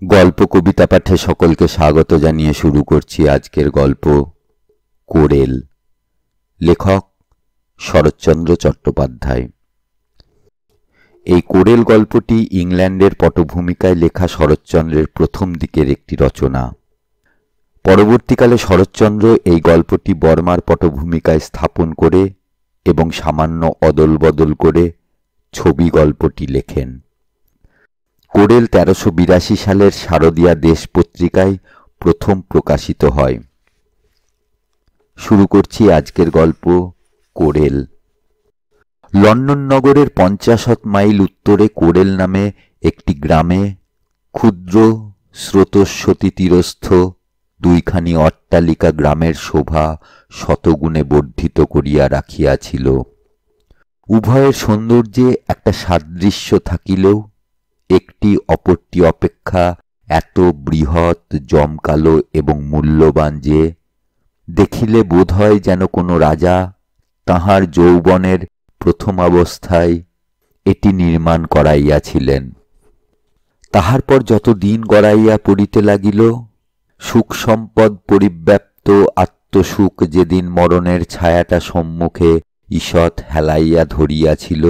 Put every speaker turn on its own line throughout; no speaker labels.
গল্প কবিতা পাঠে সকলকে স্বাগত জানিয়ে শুরু করছি আজকের গল্প কোরেল। লেখক শরৎচন্দ্র চট্টোপাধ্যায়। এই কোরেল গল্পটি ইংল্যান্ডের পটভূমিকায় লেখা শরৎচন্দ্রের প্রথম দিকের একটি রচনা। পরবর্তীকালে শরৎচন্দ্র এই গল্পটি বর্মার পটভূমিকায় স্থাপন করে এবং সামান্য অদল বদল করে ছবি গল্পটি লেখেন। কোরেল 1382 সালের শারদিয়া দেশ পত্রিকায় প্রথম প্রকাশিত হয়। শুরু করছি আজকের গল্প কোরেল। লন্ডন নগরের 50 মাইল উত্তরে কোরেল নামে একটি গ্রামে ক্ষুদ্র স্রোতস্বতী তীরস্থ দুইখানি অট্টালিকা গ্রামের শোভা শতগুণে বর্ধিত করিয়া রাখিয়াছিল। উভয়ের সৌন্দর্যে একটা সাদৃশ্য থাকিলেও একটি অপরটি অপেক্ষা এত বৃহৎ, জমকালো এবং মূল্যবান যে দেখিলে বোধ হয় যেন কোনো রাজা তাঁহার যৌবনের প্রথমাবস্থায় এটি নির্মাণ করাইয়াছিলেন। তাহার পর যত দিন গড়াইয়া পড়িতে লাগিল, সুখ সম্পদ পরিব্যাপ্ত আত্মসুখ যেদিন মরণের ছায়াটা সম্মুখে ঈষৎ হেলাইয়া ধরিয়াছিল,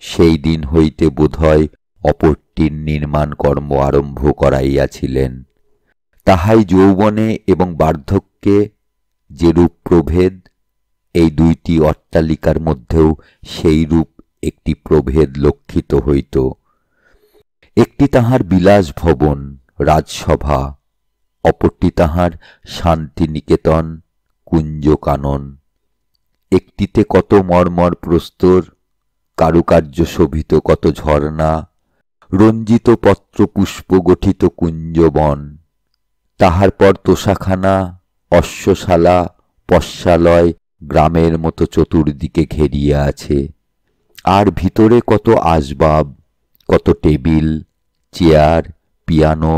সেই দিন হইতে বোধহয় অপরটির নির্মাণ কর্ম আরম্ভ করাইয়াছিলেন। তাহাই যৌবনে এবং বার্ধক্যে যেরূপ প্রভেদ, এই দুইটি অট্টালিকার মধ্যেও সেইরূপ একটি প্রভেদ লক্ষিত হইত। একটি তাহার বিলাস ভবন, রাজসভা, অপরটি তাহার শান্তিনিকেতন, কুঞ্জকানন। একটিতে কত মর্মর প্রস্তর, কারুকার্য শোভিত কত ঝর্ণা, রঞ্জিত পত্র পুষ্প গঠিত কুঞ্জবন। তাহার পর তোষাখানা, অশ্বশালা, পশ্যালয় গ্রামের মতো চতুর্দিকে ঘেরিয়া আছে। আর ভিতরে কত আসবাব, কত টেবিল, চেয়ার, পিয়ানো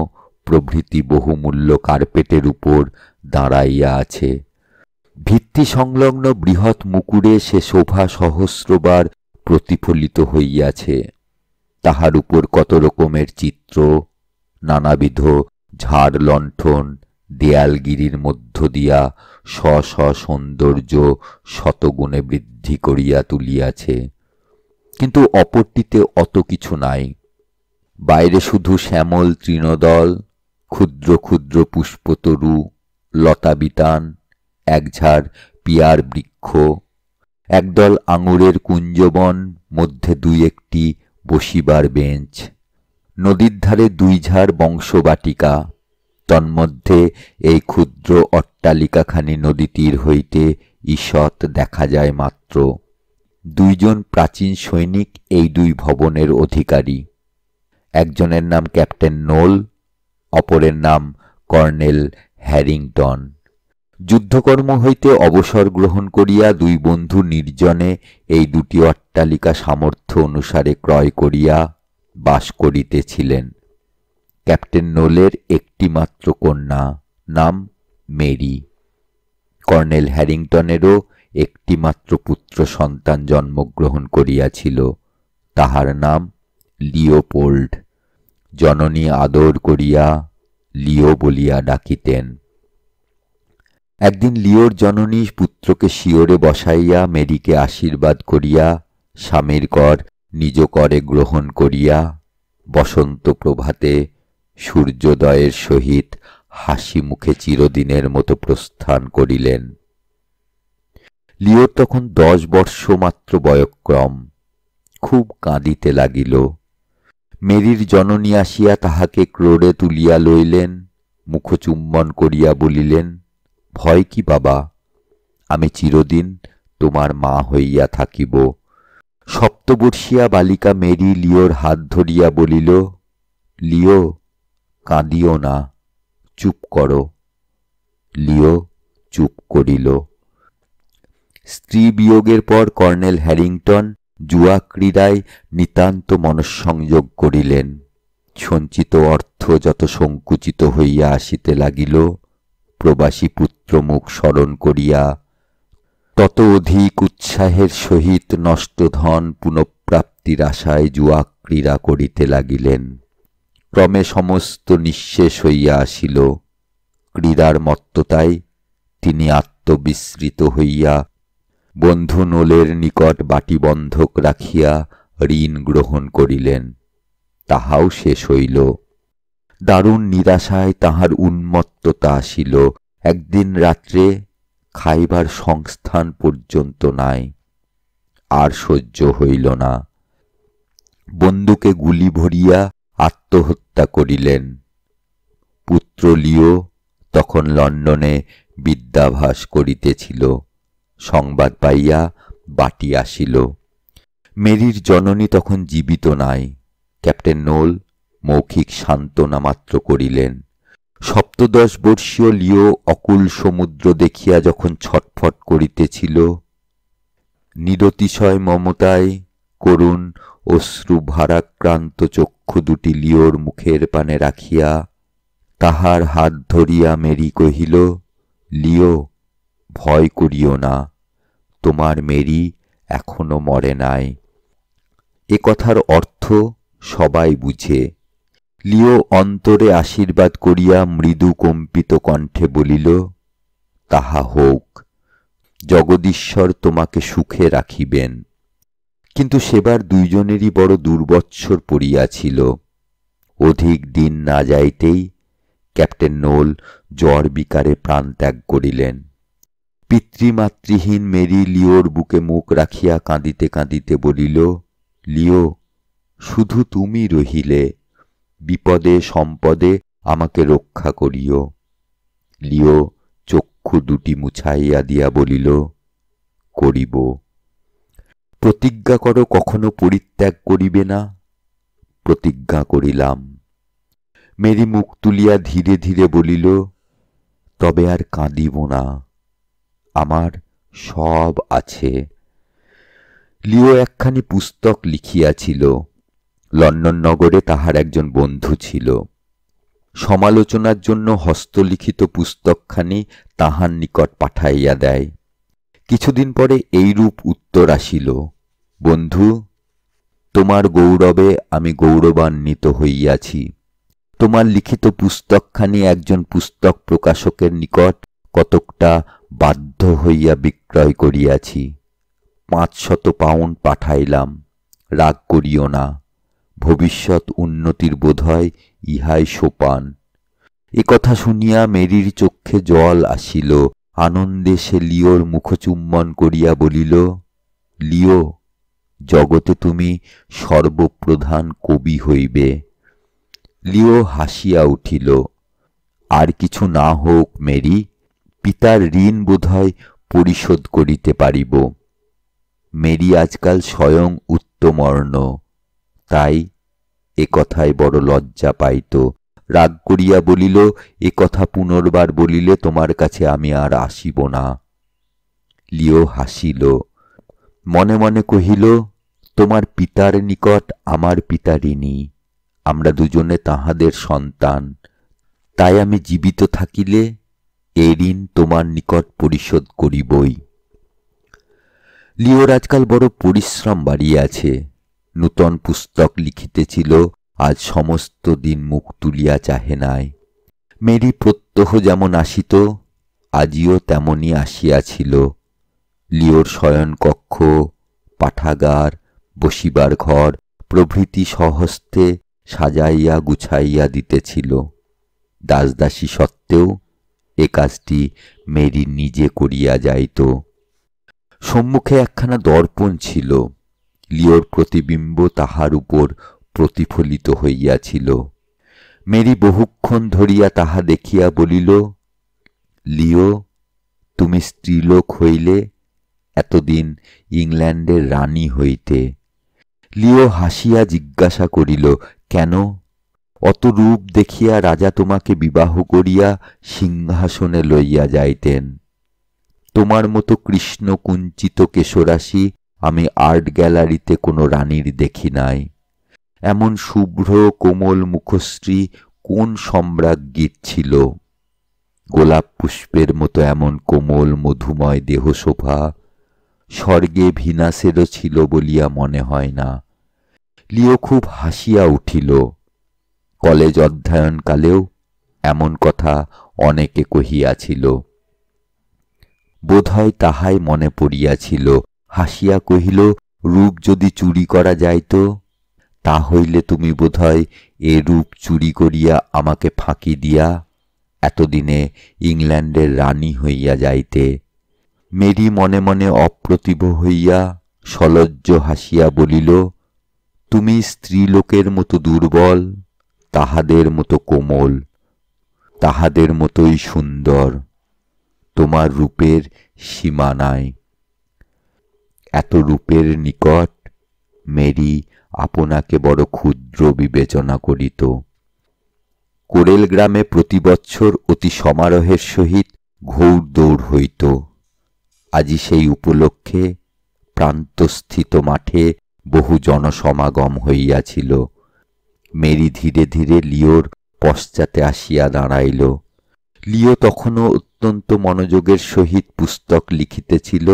প্রভৃতি বহুমূল্য কার্পেটের উপর দাঁড়াইয়া আছে। ভিত্তি সংলগ্ন বৃহৎ মুকুরে সে শোভা সহস্রবার প্রতিফলিত হইয়াছে। তাহার উপর কত রকমের চিত্র, নানাবিধ ঝাড় লণ্ঠন দেয়ালগিরির মধ্য দিয়া স্ব স্ব সৌন্দর্য শতগুণে বৃদ্ধি করিয়া তুলিয়াছে। কিন্তু অপরটিতে অত কিছু নাই। বাইরে শুধু শ্যামল তৃণদল, ক্ষুদ্র ক্ষুদ্র পুষ্পতরু, লতাবিতান, একঝাড় পিয়ার বৃক্ষ, একদল আঙুরের কুঞ্জবন, মধ্যে দুই একটি বসিবার বেঞ্চ, নদীর ধারে দুই ঝাড় বংশবাটিকা। তন্মধ্যে এই ক্ষুদ্র অট্টালিকাখানি নদী তীর হইতে ঈষৎ দেখা যায় মাত্র। দুইজন প্রাচীন সৈনিক এই দুই ভবনের অধিকারী। একজনের নাম ক্যাপ্টেন নোল, অপরের নাম কর্নেল হ্যারিংটন। যুদ্ধকর্ম হইতে অবসর গ্রহণ করিয়া দুই বন্ধু নির্জনে এই দুটি অট্টালিকা সামর্থ্য অনুসারে ক্রয় করিয়া বাস করিতেছিলেন। ক্যাপ্টেন নোলের একটি মাত্র কন্যা, নাম মেরি। কর্নেল হ্যারিংটনেরও একটি মাত্র পুত্র সন্তান জন্মগ্রহণ করিয়াছিল, তাহার নাম লিওপোল্ড। জননী আদর করিয়া লিও বলিয়া ডাকিতেন। একদিন লিওর জননী পুত্রকে শিয়রে বসাইয়া মেরিকে আশীর্বাদ করিয়া স্বামীর কর নিজ করে গ্রহণ করিয়া বসন্ত প্রভাতে সূর্যোদয়ের সহিত হাসি মুখে চিরদিনের মতো প্রস্থান করিলেন। লিওর তখন 10 বর্ষ মাত্র বয়ঃক্রম। খুব কাঁদিতে লাগিল। মেরির জননী আসিয়া তাহাকে ক্রোড়ে তুলিয়া লইলেন, মুখচুম্বন করিয়া বলিলেন, ভয় কি বাবা, আমি চিরদিন তোমার মা হইয়া থাকিব। সপ্তবর্ষীয়া বালিকা মেরি লিওর হাত ধরিয়া বলিল, লিও, কাঁদিও না, চুপ করো। লিও চুপ করিল। স্ত্রী বিয়োগের পর কর্নেল হ্যারিংটন জুয়া ক্রীড়ায় নিতান্ত মনঃসংযোগ করিলেন। সঞ্চিত অর্থ যত সংকুচিত হইয়া আসিতে লাগিল, প্রবাসী পুত্রমুখ স্মরণ করিয়া তত অধিক উৎসাহের সহিত নষ্ট ধন পুনঃপ্রাপ্তির আশায় জুয়া ক্রীড়া করিতে লাগিলেন। ক্রমে সমস্ত নিঃশেষ হইয়া আসিল। ক্রীড়ার মত্ততায় তিনি আত্মবিস্মৃত হইয়া বন্ধু নোলের নিকট বাটি বন্ধক রাখিয়া ঋণ গ্রহণ করিলেন। তাহাও শেষ হইল। দারুণ নিরাশায় তাহার উন্মত্ততা আসিল। একদিন রাত্রে খাইবার সংস্থান পর্যন্ত নাই। আর সহ্য হইল না। বন্দুকে গুলি ভরিয়া আত্মহত্যা করিলেন। পুত্র লিও তখন লন্ডনে বিদ্যাভ্যাস করিতেছিল। সংবাদ পাইয়া বাটি আসিল। মেরির জননী তখন জীবিত নাই। ক্যাপ্টেন নোল মৌখিক সান্ত্বনা মাত্র করিলেন। 17 বর্ষীয় লিও অকুল সমুদ্র দেখিয়া যখন ছটফট করিতেছিল, নিরতিশয় মমতায় করুণ অশ্রু ভারাক্রান্ত চক্ষু দুটি লিওর মুখের পানে রাখিয়া তাহার হাত ধরিয়া মেরি কহিল, লিও, ভয় করিও না, তোমার মেরি এখনো মরে নাই। এ কথার অর্থ সবাই বুঝে। লিও অন্তরে আশীর্বাদ করিয়া মৃদু কম্পিত কণ্ঠে বলিল, তাহা হোক, জগদীশ্বর তোমাকে সুখে রাখিবেন। কিন্তু সেবার দুইজনেরই বড় দুর্বৎসর পড়িয়াছিল। অধিক দিন না যাইতেই ক্যাপ্টেন নোল জ্বর বিকারে প্রাণত্যাগ করিলেন। পিতৃমাতৃহীন মেরি লিওর বুকে মুখ রাখিয়া কাঁদিতে কাঁদিতে বলিল, লিও, শুধু তুমি রহিলে, বিপদে সম্পদে আমাকে রক্ষা করিও। লিও চক্ষু দুটি মুছাইয়া দিয়া বলিল, করিব। প্রতিজ্ঞা করো কখনো পরিত্যাগ করিবে না। প্রতিজ্ঞা করিলাম। মেরি মুখ তুলিয়া ধীরে ধীরে বলিল, তবে আর কাঁদিব না, আমার সব আছে। লিও একখানি পুস্তক লিখিয়াছিল। লন্ডন নগরে তাহার একজন বন্ধু ছিল। সমালোচনার জন্য হস্তলিখিত পুস্তকখানি তাহার নিকট পাঠাইয়া দেয়। কিছুদিন পরে এইরূপ উত্তর আসিল, বন্ধু, তোমার গৌরবে আমি গৌরবান্বিত হইয়াছি। তোমার লিখিত পুস্তকখানি একজন পুস্তক প্রকাশকের নিকট কতকটা বাধ্য হইয়া বিক্রয় করিয়াছি। 500 পাউন্ড পাঠাইলাম। রাগ করিও না, ভবিষ্যৎ উন্নতির বোধহয় ইহাই সোপান। এ কথা শুনিয়া মেরির চক্ষে জল আসিল। আনন্দে সে লিওর মুখচুম্বন করিয়া বলিল, লিও, জগতে তুমি সর্বপ্রধান কবি হইবে। লিও হাসিয়া উঠিল, আর কিছু না হোক মেরি, পিতার ঋণ বোধহয় পরিশোধ করিতে পারিব। মেরি আজকাল স্বয়ং উত্তমর্ণ, তাই এ কথায় বড় লজ্জা পাইত। রাগ করিয়া বলিল, এ কথা পুনর্বার বলিলে তোমার কাছে আমি আর আসিব না। লিও হাসিল, মনে মনে কহিল, তোমার পিতার নিকট আমার পিতা ঋণী। আমরা দুজনে তাহাদের সন্তান, তাই আমি জীবিত থাকিলে এ ঋণ তোমার নিকট পরিশোধ করিবই। লিওর আজকাল বড় পরিশ্রম বাড়িয়াছে। নূতন পুস্তক লিখিতেছিল, আজ সমস্ত দিন মুখ তুলিয়া চাহে নাই। মেরি প্রত্যহ যেমন আসিত, আজিও তেমনি আসিয়াছিল। লিওর শয়নকক্ষ, পাঠাগার, বসিবার ঘর প্রভৃতি স্বহস্তে সাজাইয়া গুছাইয়া দিতেছিল। দাসদাসী সত্ত্বেও এ কাজটি মেরি নিজে করিয়া যাইত। সম্মুখে একখানা দর্পণ ছিল। লিওর প্রতিবিম্ব তাহার উপর প্রতিফলিত হইয়াছিল। মেরি বহুক্ষণ ধরিয়া তাহা দেখিয়া বলিল, লিও, তুমি স্ত্রীলোক হইলে এতদিন ইংল্যান্ডের রানী হইতে। লিও হাসিয়া জিজ্ঞাসা করিল, কেন? অত রূপ দেখিয়া রাজা তোমাকে বিবাহ করিয়া সিংহাসনে লইয়া যাইতেন। তোমার মতো কৃষ্ণ কুঞ্চিত কেশরাশি আমি আর্ট গ্যালারিতে কোনো রানীর দেখি নাই। এমন শুভ্র কোমল মুখশ্রী কোন সম্রাজ্ঞীর ছিল? গোলাপ পুষ্পের মতো এমন কোমল মধুময় দেহশোভা স্বর্গে ভিনাসেরও ছিল বলিয়া মনে হয় না। লিও খুব হাসিয়া উঠিল। কলেজ অধ্যয়নকালেও এমন কথা অনেকে কহিয়াছিল। বোধহয় তাহাই মনে পড়িয়াছিল। হাসিয়া কহিল, রূপ যদি চুরি করা যাইত, তা হইলে তুমি বোধহয় এ রূপ চুরি করিয়া আমাকে ফাঁকি দিয়া এতদিনে ইংল্যান্ডের রানী হইয়া যাইতে। মেরি মনে মনে অপ্রতিভ হইয়া সলজ্জ হাসিয়া বলিল, তুমি স্ত্রীলোকের মতো দুর্বল, তাহাদের মতো কোমল, তাহাদের মতোই সুন্দর, তোমার রূপের সীমা নাই। এত রূপের নিকট মেরি আপনাকে বড় ক্ষুদ্র বিবেচনা করিত। কোরেল গ্রামে প্রতি বৎসর অতি সমারোহের সহিত ঘৌড়দৌড় হইত। আজি সেই উপলক্ষে প্রান্তস্থিত মাঠে বহু জনসমাগম হইয়াছিল। মেরি ধীরে ধীরে লিওর পশ্চাতে আসিয়া দাঁড়াইল। লিও তখনও অত্যন্ত মনোযোগের সহিত পুস্তক লিখিতেছিল,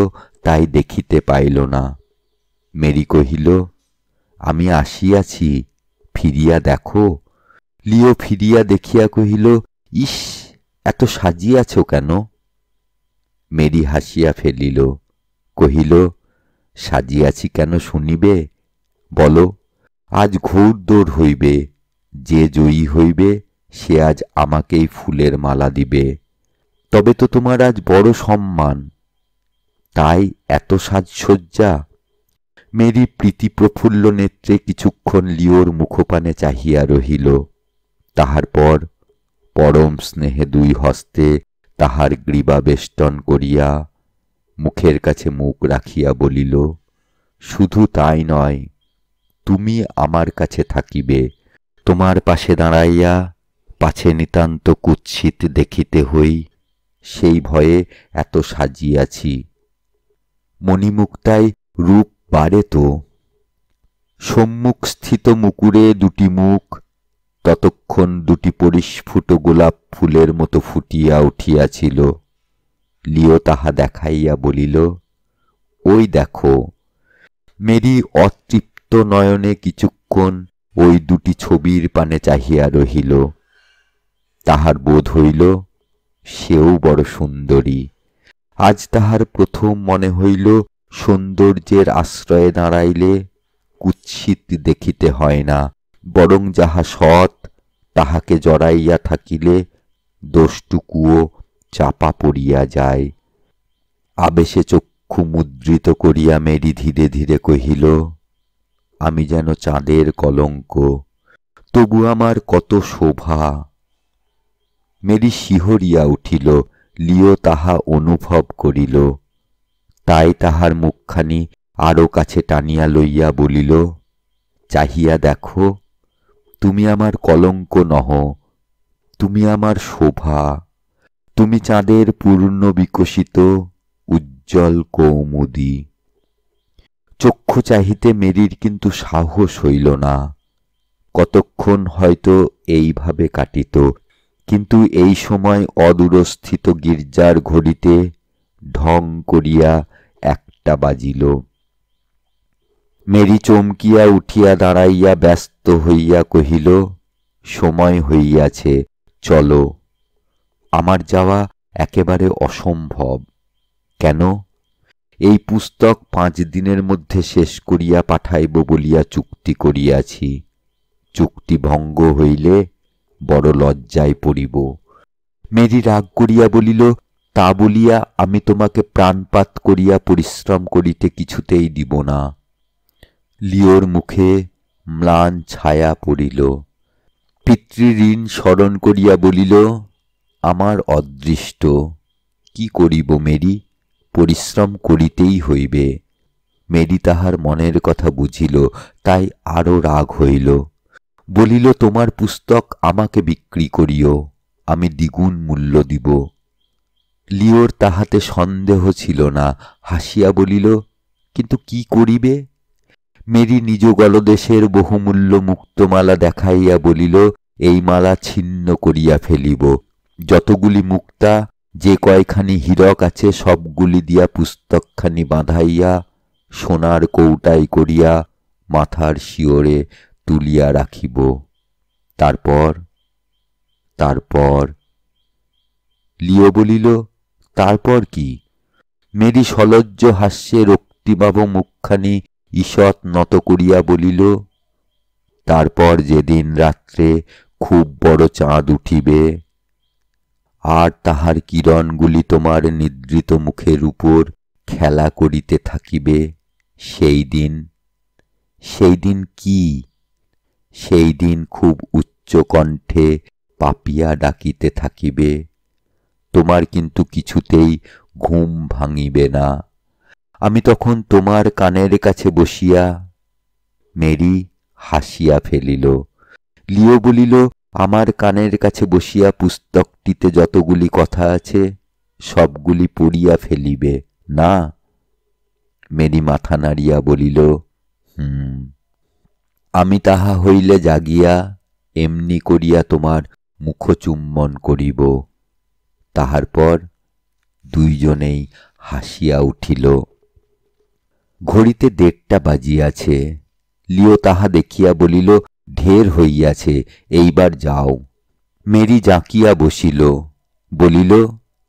তাই দেখিতে পাইল না। মেরি কহিল, আমি আসিয়াছি, ফিরিয়া দেখো। লিও ফিরিয়া দেখিয়া কহিল, ইস, এত সাজিয়াছ কেন? মেরি হাসিয়া ফেলিল, কহিল, সাজিয়াছি কেন শুনিবে? বলো। আজ ঘৌড়দৌড় হইবে, যে জয়ী হইবে সে আজ আমাকেই ফুলের মালা দিবে। তবে তো তোমার আজ বড় সম্মান, তাই এত সাজসজ্জা? মেরি প্রীতিপ্রফুল্ল নেত্রে কিছুক্ষণ লিওর মুখপানে চাহিয়া রহিল। তাহার পর পরম স্নেহে দুই হস্তে তাহার গ্রীবা বেষ্টন করিয়া মুখের কাছে মুখ রাখিয়া বলিল, শুধু তাই নয়, তুমি আমার কাছে থাকিবে। তোমার পাশে দাঁড়াইয়া পাছে নিতান্ত কুৎসিত দেখিতে হই, সেই ভয়ে এত সাজিয়াছি। মণিমুক্তায় রূপ বাড়ে তো। সম্মুখস্থিত মুকুরে দুটি মুখ ততক্ষণ দুটি পরিস্ফুট গোলাপ ফুলের মতো ফুটিয়া উঠিয়াছিল। লিও তাহা দেখাইয়া বলিল, ওই দেখো। মেরি অতৃপ্ত নয়নে কিছুক্ষণ ওই দুটি ছবির পানে চাহিয়া রহিল। তাহার বোধ হইল সেও বড় সুন্দরী। আজ তাহার প্রথম মনে হইল, সৌন্দর্যের আশ্রয়ে দাঁড়াইলে কুৎসিত দেখিতে হয় না, বরং যাহা সৎ তাহাকে জড়াইয়া থাকিলে দোষটুকুও চাপা পড়িয়া যায়। আবেশে চক্ষু মুদ্রিত করিয়া মেরি ধীরে ধীরে কহিল, আমি যেন চাঁদের কলঙ্ক, তবু আমার কত শোভা। মেরি শিহরিয়া উঠিল। লিও তাহা অনুভব করিল, তাই তাহার মুখখানি আরো কাছে টানিয়া লইয়া বলিল, চাহিয়া দেখো, তুমি আমার কলঙ্ক নহ, তুমি আমার শোভা, তুমি চাঁদের পূর্ণ বিকশিত উজ্জ্বল কৌমুদী। চক্ষু চাহিতে মেরির কিন্তু সাহস হইল না। কতক্ষণ হয়তো এইভাবে কাটিত, কিন্তু এই সময় অদূরস্থিত গির্জার ঘড়িতে ঢং করিয়া 1টা বাজিল। মেরি চমকিয়া উঠিয়া দাঁড়াইয়া ব্যস্ত হইয়া কহিল, সময় হইয়াছে, চলো। আমার যাওয়া একেবারে অসম্ভব। কেন? এই পুস্তক 5 দিনের মধ্যে শেষ করিয়া পাঠাইব বলিয়া চুক্তি করিয়াছি। চুক্তি ভঙ্গ হইলে বড় লজ্জায় পড়িব। মেরি রাগ করিয়া বলিল, তা বলিয়া আমি তোমাকে প্রাণপাত করিয়া পরিশ্রম করিতে কিছুতেই দিব না। লিওর মুখে ম্লান ছায়া পড়িল। পিতৃঋণ স্মরণ করিয়া বলিল, আমার অদৃষ্ট, কি করিব মেরি, পরিশ্রম করিতেই হইবে। মেরি তাহার মনের কথা বুঝিল, তাই আরো রাগ হইল। বলিল, তোমার পুস্তক আমাকে বিক্রি করিও, আমি দ্বিগুণ মূল্য দিব। লিওর তাহাতে সন্দেহ ছিল না, হাসিয়া বলিল, কিন্তু কি করিবে? মেরি নিজ গলদেশের বহুমূল্য মুক্তমালা দেখাইয়া বলিল, এই মালা ছিন্ন করিয়া ফেলিব। যতগুলি মুক্তা, যে কয়খানি হীরক আছে, সবগুলি দিয়া পুস্তকখানি বাঁধাইয়া সোনার কৌটাই করিয়া মাথার শিওরে তুলিয়া রাখিব। তারপর তারপর লিও বলিল, তারপর কি? মেরি সলজ্জ হাস্যে রক্তিবাব মুখখানি ঈষৎ নত করিয়া বলিল, তারপর যেদিন রাত্রে খুব বড় চাঁদ উঠিবে আর তাহার কিরণগুলি তোমার নিদ্রিত মুখের উপর খেলা করিতে থাকিবে, সেই দিন। সেই দিন কি? সেই দিন খুব উচ্চ কণ্ঠে পাপিয়া ডাকিতে থাকিবে। তোমার কিন্তু কিছুতেই ঘুম ভাঙিবে না। আমি তখন তোমার কানের কাছে বসিয়া। মেরি হাসিয়া ফেলিল। লিও বলিল, আমার কানের কাছে বসিয়া পুস্তকটিতে যতগুলি কথা আছে সবগুলি পড়িয়া ফেলিবে না? মেরি মাথা নাড়িয়া বলিল, আমি তাহা হইলে জাগিয়া এমনি করিয়া তোমার মুখচুম্বন করিব। তাহার পর দুইজনেই হাসিয়া উঠিল। ঘড়িতে 1:30 বাজিয়াছে। লিও তাহা দেখিয়া বলিল, ঢের হইয়াছে, এইবার যাও। মেরি জাঁকিয়া বসিল, বলিল,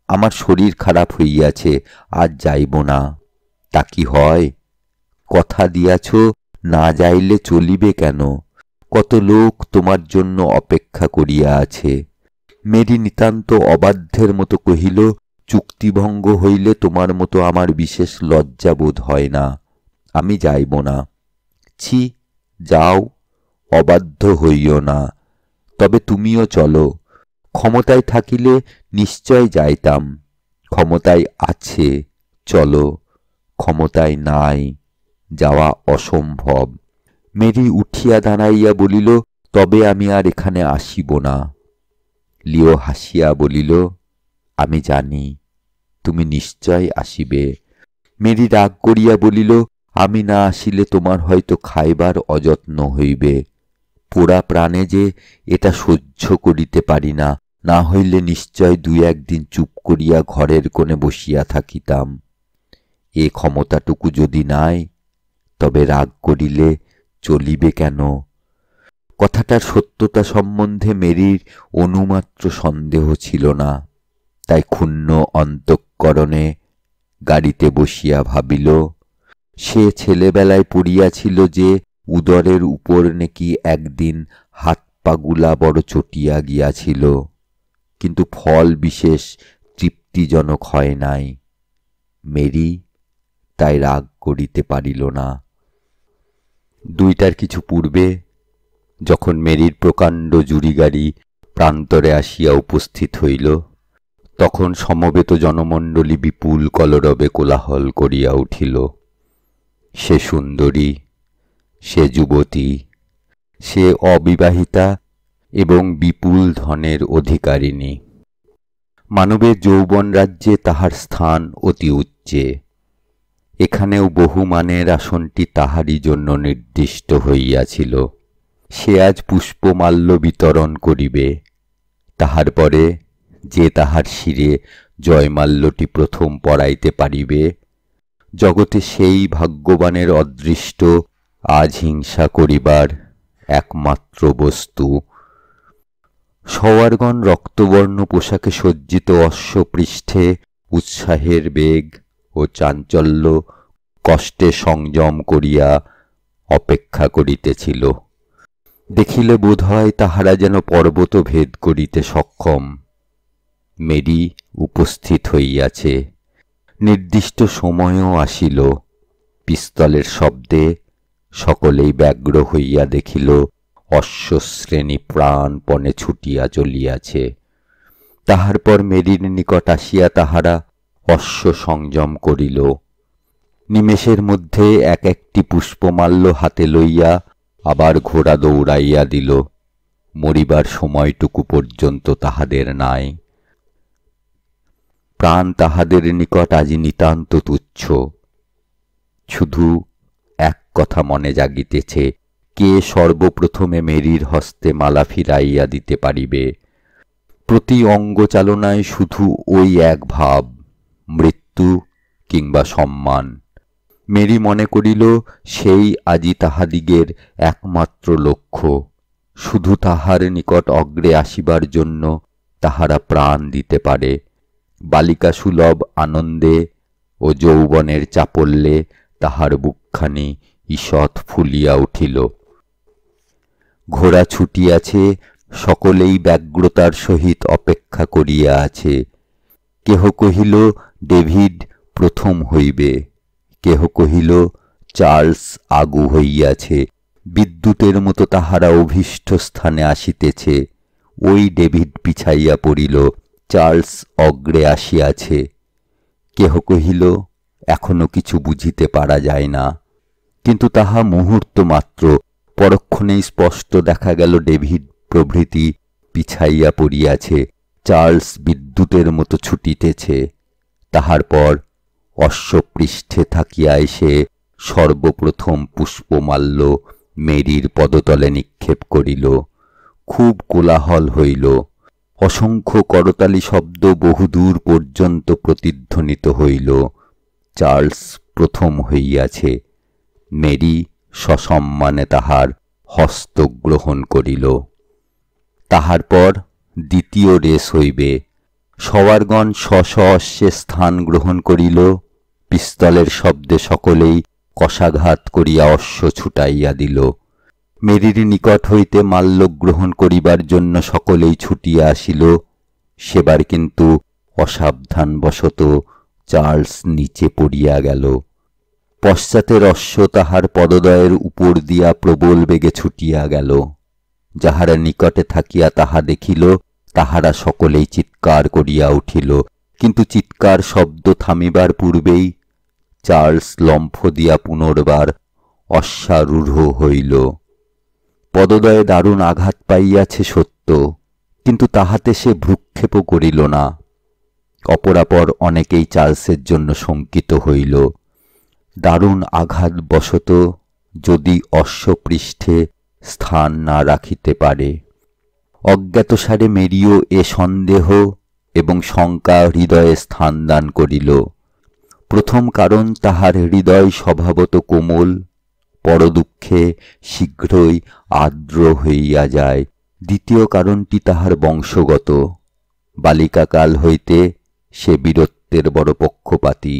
আমার শরীর খারাপ হইয়াছে, আজ যাইব না। তা কি হয়? কথা দিয়াছ, না যাইলে চলিবে কেন? কত লোক তোমার জন্য অপেক্ষা করিয়া আছে। মেরি নিতান্ত অবাধ্যের মতো কহিল, চুক্তিভঙ্গ হইলে তোমার মতো আমার বিশেষ লজ্জা বোধ হয় না। আমি যাইব না। ছি, যাও, অবাধ্য হইও না। তবে তুমিও চলো। ক্ষমতায় থাকিলে নিশ্চয় যাইতাম। ক্ষমতায় আছে, চলো। ক্ষমতায় নাই, যাওয়া অসম্ভব। মেরি উঠিয়া দাঁড়াইয়া বলিল, তবে আমি আর এখানে আসিব না। লিও হাসিয়া বলিল, আমি জানি তুমি নিশ্চয় আসিবে। মেরি রাগ করিয়া বলিল, আমি না আসিলে তোমার হয়তো খাইবার অযত্ন হইবে। পোড়া প্রাণে যে এটা সহ্য করিতে পারি না, না হইলে নিশ্চয় 2-1 দিন চুপ করিয়া ঘরের কোণে বসিয়া থাকিতাম। এ ক্ষমতাটুকু যদি নাই, তবে রাগ করিলে চলিবে কেন? কথাটার সত্যতা সম্বন্ধে মেরির অনুমাত্র সন্দেহ ছিল না। তাই ক্ষুণ্ণ অন্তঃকরণে গাড়িতে বসিয়া ভাবিল, সে ছেলেবেলায় পড়িয়াছিল যে উদরের উপর নাকি একদিন হাত পাগুলা বড় চটিয়া গিয়াছিল, কিন্তু ফল বিশেষ তৃপ্তিজনক হয় নাই। মেরি তাই রাগ করিতে পারিল না। 2টার কিছু পূর্বে যখন মেরির প্রকাণ্ড জুড়ি গাড়ি প্রান্তরে আসিয়া উপস্থিত হইল, তখন সমবেত জনমণ্ডলী বিপুল কলরবে কোলাহল করিয়া উঠিল। সে সুন্দরী, সে যুবতী, সে অবিবাহিতা এবং বিপুল ধনের অধিকারিণী। মানবের যৌবন রাজ্যে তাহার স্থান অতি উচ্চে। এখানেও বহুমানের আসনটি তাহারই জন্য নির্দিষ্ট হইয়াছিল। সে আজ পুষ্পমাল্য বিতরণ করিবে। তাহার পরে যে তাহার শিরে জয়মাল্যটি প্রথম পরাইতে পারিবে, জগতে সেই ভাগ্যবানের অদৃষ্ট আজ হিংসা করিবার একমাত্র বস্তু। সওয়ারগণ রক্তবর্ণ পোশাকে সজ্জিত অশ্বপৃষ্ঠে উৎসাহের বেগ ও চাঞ্চল্য কষ্টে সংযম করিয়া অপেক্ষা করিতেছিল। দেখিলে বোধ হয় তাহারা যেন পর্বত ভেদ করিতে সক্ষম। মেরি উপস্থিত হইয়াছে। নির্দিষ্ট সময়ও আসিল। পিস্তলের শব্দে সকলেই ব্যগ্র হইয়া দেখিল অশ্বশ্রেণী প্রাণপণে ছুটিয়া চলিয়াছে। তাহার পর মেরির নিকট আসিয়া তাহারা অশ্ব সংযম করিল। নিমেষের মধ্যে এক একটি পুষ্পমাল্য হাতে লইয়া আবার ঘোড়া দৌড়াইয়া দিল। মরিবার সময়টুকু পর্যন্ত তাহাদের নাই। প্রাণ তাহাদের নিকট আজি নিতান্ত তুচ্ছ। শুধু এক কথা মনে জাগিতেছে, কে সর্বপ্রথমে মেরির হস্তে মালা ফিরাইয়া দিতে পারিবে। প্রতি অঙ্গচালনায় শুধু ওই এক ভাব, মৃত্যু কিংবা সম্মান। মেরি মনে করিল সেই আজি তাহাদিগের একমাত্র লক্ষ্য, শুধু তাহার নিকট অগ্রে আসিবার জন্য তাহারা প্রাণ দিতে পারে। বালিকা সুলভ আনন্দে ও যৌবনের চাপল্যে তাহার বুকখানি ঈষৎ ফুলিয়া উঠিল। ঘোড়া ছুটিয়াছে, সকলেই ব্যগ্রতার সহিত অপেক্ষা করিয়া আছে। কেহ কহিল ডেভিড প্রথম হইবে, কেহ কহিল চার্লস আগু হইয়াছে। বিদ্যুতের মতো তাহারা অভীষ্ট স্থানে আসিতেছে। ওই ডেভিড পিছাইয়া পড়িল, চার্লস অগ্রে আসিয়াছে। কেহ কহিল এখনো কিছু বুঝিতে পারা যায় না, কিন্তু তাহা মুহূর্ত মাত্র। পরক্ষণেই স্পষ্ট দেখা গেল ডেভিড প্রভৃতি পিছাইয়া পড়িয়াছে, চার্লস বিদ্যুতের মতো ছুটিতেছে। তাহার পর অশ্বপৃষ্ঠে থাকিয়া এসে সর্বপ্রথম পুষ্পমাল্য মেরির পদতলে নিক্ষেপ করিল। খুব কোলাহল হইল। অসংখ্য করতালি শব্দ বহুদূর পর্যন্ত প্রতিধ্বনিত হইল। চার্লস প্রথম হইয়াছে। মেরি সসম্মানে তাহার হস্ত গ্রহণ করিল। তাহার পর দ্বিতীয় রেস হইবে। সওয়ারগণ স্ব অশ্বে স্থান গ্রহণ করিল। পিস্তলের শব্দে সকলেই কষাঘাত করিয়া অশ্ব ছুটাইয়া দিল। মেরির নিকট হইতে মাল্য গ্রহণ করিবার জন্য সকলেই ছুটিয়া আসিল। সেবার কিন্তু অসাবধানবশত চার্লস নিচে পড়িয়া গেল। পশ্চাতের অশ্ব তাহার পদদ্বয়ের উপর দিয়া প্রবল বেগে ছুটিয়া গেল। যাহারা নিকটে থাকিয়া তাহা দেখিল, তাহারা সকলেই চিৎকার করিয়া উঠিল। কিন্তু চিৎকার শব্দ থামিবার পূর্বেই চার্লস লম্ফ দিয়া পুনর্বার অশ্বারূঢ় হইল। পদদ্বয়ে দারুণ আঘাত পাইয়াছে সত্য, কিন্তু তাহাতে সে ভ্রুক্ষেপও করিল না। অপরাপর অনেকেই চার্লসের জন্য শঙ্কিত হইল। দারুণ আঘাতবশত যদি অশ্বপৃষ্ঠে স্থান না রাখিতে পারে। অজ্ঞাতসারে মেরিও এ সন্দেহ এবং শঙ্কা হৃদয়ে স্থান দান করিল। প্রথম কারণ তাহার হৃদয় স্বভাবত কোমল, পরদুঃখে শীঘ্রই আর্দ্র হইয়া যায়। দ্বিতীয় কারণটি তাহার বংশগত। বালিকাকাল হইতে সে বীরত্বের বড় পক্ষপাতী।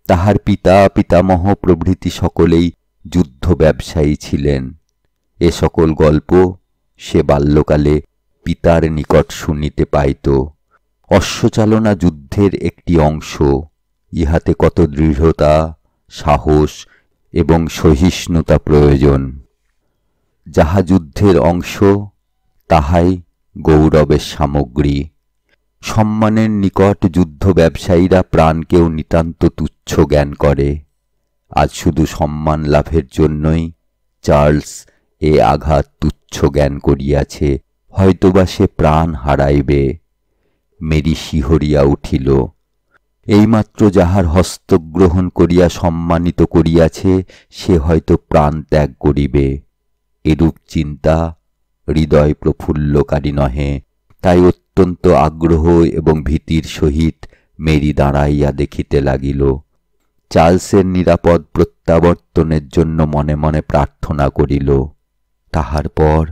তাহার পিতা পিতামহ প্রভৃতি সকলেই যুদ্ধ ব্যবসায়ী ছিলেন। এ সকল গল্প সে বাল্যকালে পিতার নিকট শুনিতে পাইত। অশ্বচালনা যুদ্ধের একটি অংশ। ইহাতে কত দৃঢ়তা, সাহস এবং সহিষ্ণুতা প্রয়োজন। যাহা যুদ্ধের অংশ, তাহাই গৌরবের সামগ্রী। সম্মানের নিকট যুদ্ধ ব্যবসায়ীরা প্রাণকেও নিতান্ত তুচ্ছ জ্ঞান করে। আজ শুধু সম্মান লাভের জন্যই চার্লস এ আঘাত তুচ্ছ জ্ঞান করিয়াছে। হয়তোবা সে প্রাণ হারাইবে। মেরি শিহরিয়া উঠিল। এইমাত্র যাহার হস্তগ্রহণ করিয়া সম্মানিত করিয়াছে, সে হয়তো প্রাণ ত্যাগ করিবে। এরূপ চিন্তা হৃদয় প্রফুল্লকারী নহে। তাই অত্যন্ত আগ্রহ এবং ভীতির সহিত মেরি দাঁড়াইয়া দেখিতে লাগিল। চার্লসের নিরাপদ প্রত্যাবর্তনের জন্য মনে মনে প্রার্থনা করিল। তাহার পর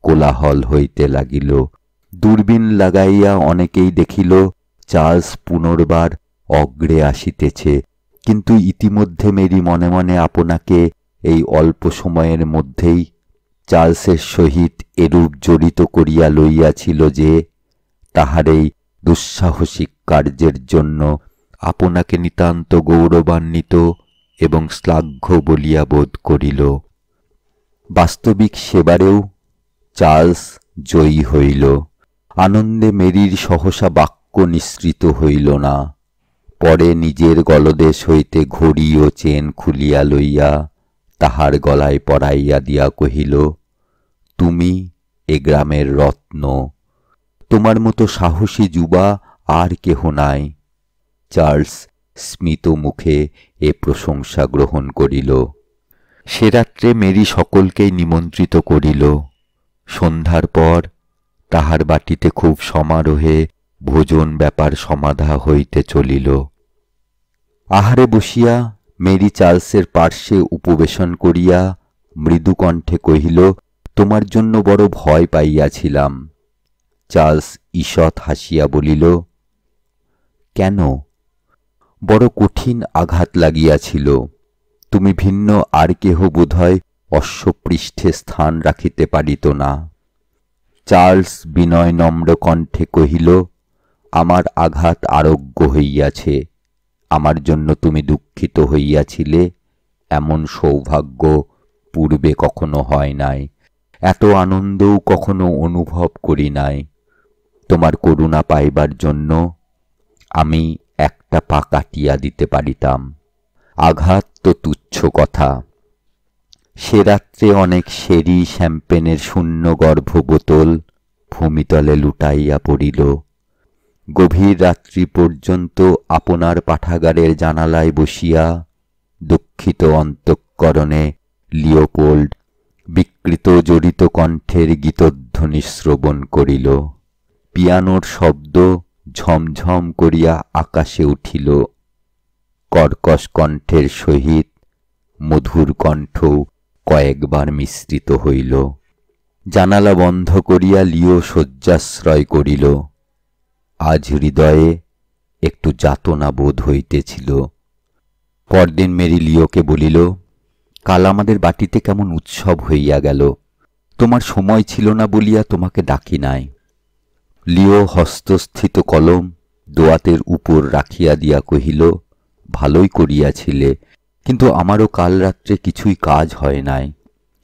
কোলাহল হইতে লাগিল। দূরবীন লাগাইয়া অনেকেই দেখিল চার্লস পুনর্বার অগ্রে আসিতেছে। কিন্তু ইতিমধ্যে মেরি মনে মনে আপনাকে এই অল্প সময়ের মধ্যেই চার্লসের সহিত এরূপ জড়িত করিয়া লইয়াছিল যে তাহার এই দুঃসাহসিক কার্যের জন্য আপনাকে নিতান্ত গৌরবান্বিত এবং শ্লাঘ্য বলিয়া বোধ করিল। বাস্তবিক সেবারেও চার্লস জয়ী হইল। আনন্দে মেরির সহসা বাক্য নিঃসৃত হইল না। পরে নিজের গলদেশ হইতে ঘড়ি ও চেন খুলিয়া লইয়া তাহার গলায় পরাইয়া দিয়া কহিল, তুমি এ গ্রামের রত্ন। তোমার মতো সাহসী যুবা আর কেহ নাই। চার্লস স্মিত মুখে এ প্রশংসা গ্রহণ করিল। সে রাত্রে মেরি সকলকেই নিমন্ত্রিত করিল। সন্ধ্যার পর তাহার বাটিতে খুব সমারোহে ভোজন ব্যাপার সমাধা হইতে চলিল। আহারে বসিয়া মেরি চার্লসের পার্শ্বে উপবেশন করিয়া মৃদু কণ্ঠে কহিল, তোমার জন্য বড় ভয় পাইয়াছিলাম। চার্লস ঈষৎ হাসিয়া বলিল, কেন? বড় কঠিন আঘাত লাগিয়াছিল। তুমি ভিন্ন আর কেহ বোধহয় অশ্বপৃষ্ঠে স্থান রাখিতে পারিত না। চার্লস বিনয় নম্র কণ্ঠে কহিল, আমার আঘাত আরোগ্য হইয়াছে। আমার জন্য তুমি দুঃখিত হইয়াছিলে, এমন সৌভাগ্য পূর্বে কখনো হয় নাই। এত আনন্দও কখনো অনুভব করি নাই। তোমার করুণা পাইবার জন্য আমি একটা পা কাটিয়া দিতে পারিতাম। আঘাত তো তুচ্ছ কথা। সে রাত্রে অনেক সেরি শ্যাম্পেনের শূন্য গর্ভ বোতল ভূমিতলে লুটাইয়া পড়িল। গভীর রাত্রি পর্যন্ত আপনার পাঠাগারের জানালায় বসিয়া দুঃখিত অন্তঃকরণে লিওপোল্ড বিকৃত জড়িত কণ্ঠের গীতধ্বনি শ্রবণ করিল। পিয়ানোর শব্দ ঝমঝম করিয়া আকাশে উঠিল। কর্কশ কণ্ঠের সহিত মধুর কণ্ঠ কয়েকবার মিশ্রিত হইল। জানালা বন্ধ করিয়া লিও শয্যাশ্রয় করিল। আজ হৃদয়ে একটু যাতনা বোধ হইতেছিল। পরদিন মেরি লিওকে বলিল, কাল আমাদের বাটিতে কেমন উৎসব হইয়া গেল। তোমার সময় ছিল না বলিয়া তোমাকে ডাকি নাই। লিও হস্তস্থিত কলম দোয়াতের উপর রাখিয়া দিয়া কহিল, ভালোই করিয়াছিলে, কিন্তু আমারও কাল রাত্রে কিছুই কাজ হয় নাই,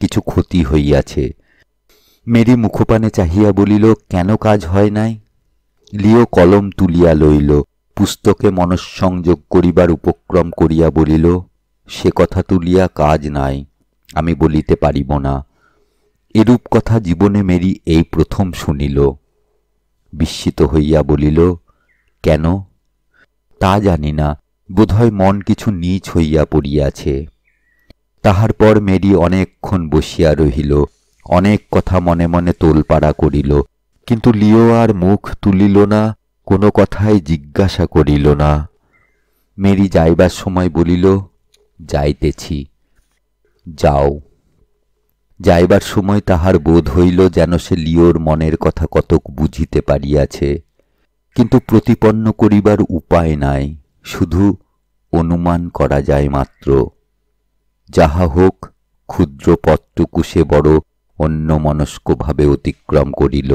কিছু ক্ষতি হইয়াছে। মেরি মুখপানে চাহিয়া বলিল, কেন কাজ হয় নাই? লিও কলম তুলিয়া লইল, পুস্তকে মনঃসংযোগ করিবার উপক্রম করিয়া বলিল, সে কথা তুলিয়া কাজ নাই, আমি বলিতে পারিব না। এরূপ কথা জীবনে মেরি এই প্রথম শুনিল। বিস্মিত হইয়া বলিল, কেন? তা জানি না, বোধহয় মন কিছু নীচ হইয়া পড়িয়াছে। তাহার পর মেরি অনেকক্ষণ বসিয়া রহিল, অনেক কথা মনে মনে তোলপাড়া করিল, কিন্তু লিও আর মুখ তুলিল না, কোনো কথাই জিজ্ঞাসা করিল না। মেরি যাইবার সময় বলিল, যাইতেছি। যাও। যাইবার সময় তাহার বোধ হইল যেন সে লিওর মনের কথা কতক বুঝিতে পারিয়াছে, কিন্তু প্রতিপন্ন করিবার উপায় নাই, শুধু অনুমান করা যায় মাত্র। যাহা হোক, ক্ষুদ্র পথটুকু সে বড় অন্যমনস্কভাবে অতিক্রম করিল।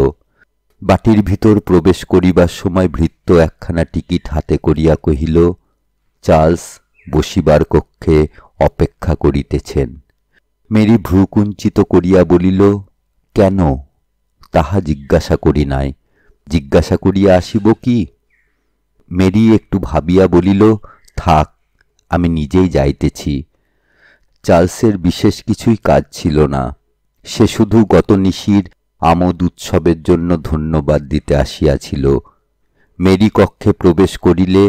বাটির ভিতর প্রবেশ করিবার সময় ভৃত্য একখানা টিকিট হাতে করিয়া কহিল, চার্লস বসিবার কক্ষে অপেক্ষা করিতেছেন। মেরি ভ্রুকুঞ্চিত করিয়া বলিল, কেন? তাহা জিজ্ঞাসা করি নাই, জিজ্ঞাসা করিয়া আসিব কি? মেরি একটু ভাবিয়া বলিল, থাক, আমি নিজেই যাইতেছি। চার্লসের বিশেষ কিছুই কাজ ছিল না, সে শুধু গত নিশির আমোদ উৎসবের জন্য ধন্যবাদ দিতে আসিয়াছিল। মেরি কক্ষে প্রবেশ করিলে